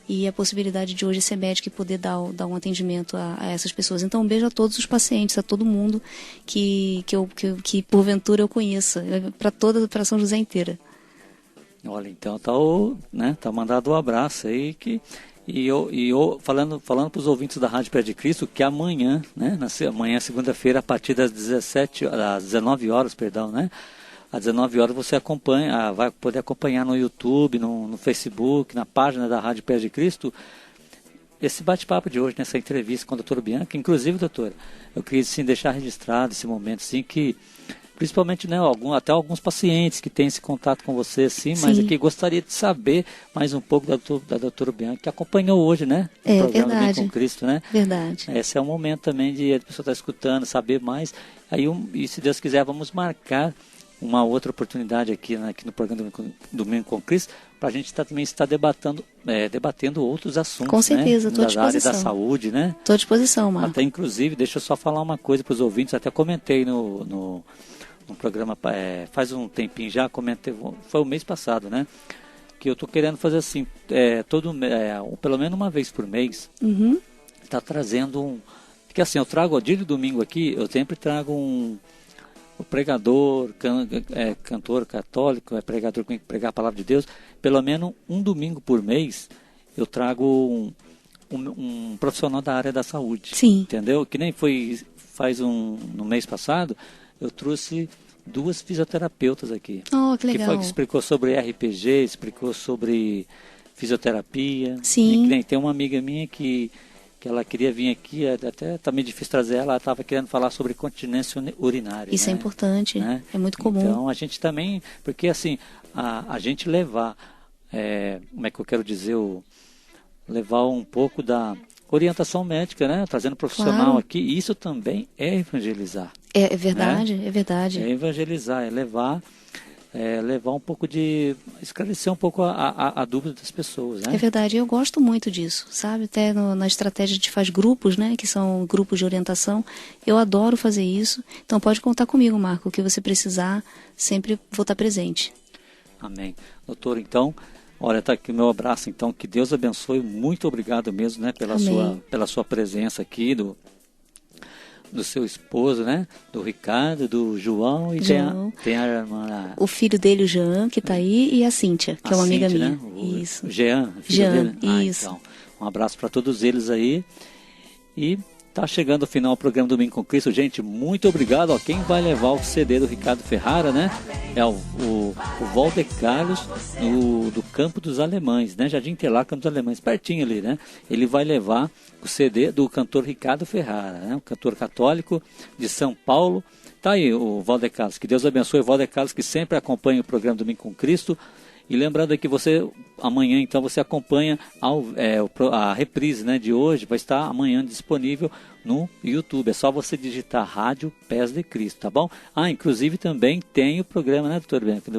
Speaker 3: e a possibilidade de hoje ser médico e poder dar um atendimento a essas pessoas. Então, um beijo a todos os pacientes, a todo mundo que porventura eu conheça, para São José inteira.
Speaker 2: Olha, então tá mandado um abraço aí e eu falando para os ouvintes da Rádio Pé de Cristo que amanhã, né, amanhã segunda-feira a partir das 19 horas, né? Às 19 horas você vai poder acompanhar no YouTube, no Facebook, na página da Rádio Pé de Cristo, esse bate-papo de hoje, nessa entrevista com a doutora Bianca. Inclusive, doutora, eu queria sim, deixar registrado esse momento, assim, que principalmente, né, até alguns pacientes que têm esse contato com você, assim, mas que gostaria de saber mais um pouco da doutora Bianca, que acompanhou hoje, né? O programa
Speaker 3: verdade.
Speaker 2: Domingo com Cristo, né?
Speaker 3: Verdade.
Speaker 2: Esse é um momento também de a pessoa estar escutando, saber mais. Aí, e se Deus quiser, vamos marcar uma outra oportunidade aqui no programa Domingo com Cristo, para a gente também estar debatendo outros assuntos. Com
Speaker 3: certeza, estou à disposição.
Speaker 2: Da área da saúde, né?
Speaker 3: Estou à disposição, Marco.
Speaker 2: Até, inclusive, deixa eu só falar uma coisa para os ouvintes, até comentei no programa, faz um tempinho já, comentei, foi o mês passado, né? Que eu estou querendo fazer assim, pelo menos uma vez por mês, tá trazendo porque assim, eu trago, dia de domingo aqui, eu sempre trago o pregador, cantor católico, pregador que pregar a palavra de Deus, pelo menos um domingo por mês, eu trago um profissional da área da saúde.
Speaker 3: Sim.
Speaker 2: Entendeu? Que nem no mês passado, eu trouxe 2 fisioterapeutas aqui.
Speaker 3: Oh, que legal.
Speaker 2: Que explicou sobre RPG, explicou sobre fisioterapia.
Speaker 3: Sim.
Speaker 2: E que nem tem uma amiga minha que ela queria vir aqui, até tá meio difícil trazer ela estava querendo falar sobre continência urinária.
Speaker 3: Isso, né? É importante, né? É muito comum.
Speaker 2: Então, a gente também, porque assim, a gente levar, como é que eu quero dizer, levar um pouco orientação médica, né? Trazendo profissional
Speaker 3: Claro.
Speaker 2: aqui. Isso também é evangelizar.
Speaker 3: É verdade, é verdade.
Speaker 2: É evangelizar, é levar um pouco de... esclarecer um pouco a dúvida das pessoas, né?
Speaker 3: É verdade, eu gosto muito disso, sabe? Até na estratégia de faz grupos, né? Que são grupos de orientação. Eu adoro fazer isso. Então pode contar comigo, Marco. O que você precisar, sempre vou estar presente.
Speaker 2: Amém. Doutor, então, olha, tá aqui o meu abraço, então, que Deus abençoe, muito obrigado mesmo, né, pela sua presença aqui, do seu esposo, né, do Ricardo, do João, e
Speaker 3: João.
Speaker 2: tem a irmã...
Speaker 3: O filho dele, o Jean, que está aí, e a Cíntia, que é uma amiga
Speaker 2: Cíntia,
Speaker 3: minha.
Speaker 2: né?
Speaker 3: Isso.
Speaker 2: O Jean, filho
Speaker 3: Jean,
Speaker 2: dele.
Speaker 3: isso.
Speaker 2: Então, um abraço para todos eles aí, e tá chegando ao final do programa Domingo com Cristo. Gente, muito obrigado. Ó, quem vai levar o CD do Ricardo Ferrara, né? É o Walter Carlos, do Campo dos Alemães, né? Jardim Interlagos, Campo dos Alemães, pertinho ali, né? Ele vai levar o CD do cantor Ricardo Ferrara, né? Um cantor católico de São Paulo. Tá aí o Walter Carlos. Que Deus abençoe o Walter Carlos, que sempre acompanha o programa Domingo com Cristo. E lembrando aí que você, amanhã então, você acompanha a reprise, né, de hoje, vai estar amanhã disponível no YouTube. É só você digitar Rádio Pés de Cristo, tá bom? Inclusive também tem o programa, né, doutor Bianca,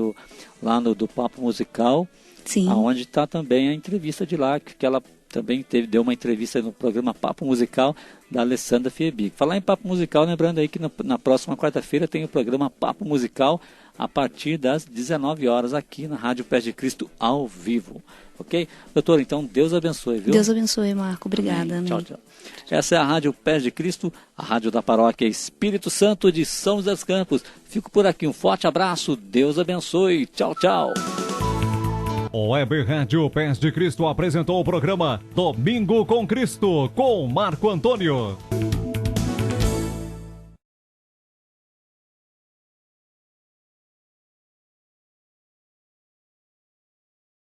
Speaker 2: lá do Papo Musical,
Speaker 3: Sim.
Speaker 2: onde está também a entrevista de lá, que ela também deu uma entrevista no programa Papo Musical da Alessandra Fiebic. Falar em Papo Musical, lembrando aí que na próxima quarta-feira tem o programa Papo Musical a partir das 19 horas aqui na Rádio Pés de Cristo ao vivo. Ok? Doutor, então Deus abençoe, viu?
Speaker 3: Deus abençoe, Marco. Obrigada. Amém.
Speaker 2: Tchau, tchau. Essa é a Rádio Pés de Cristo, a rádio da paróquia Espírito Santo de São José dos Campos. Fico por aqui, um forte abraço, Deus abençoe, tchau, tchau.
Speaker 4: O Web Rádio Pés de Cristo apresentou o programa Domingo com Cristo, com Marco Antônio.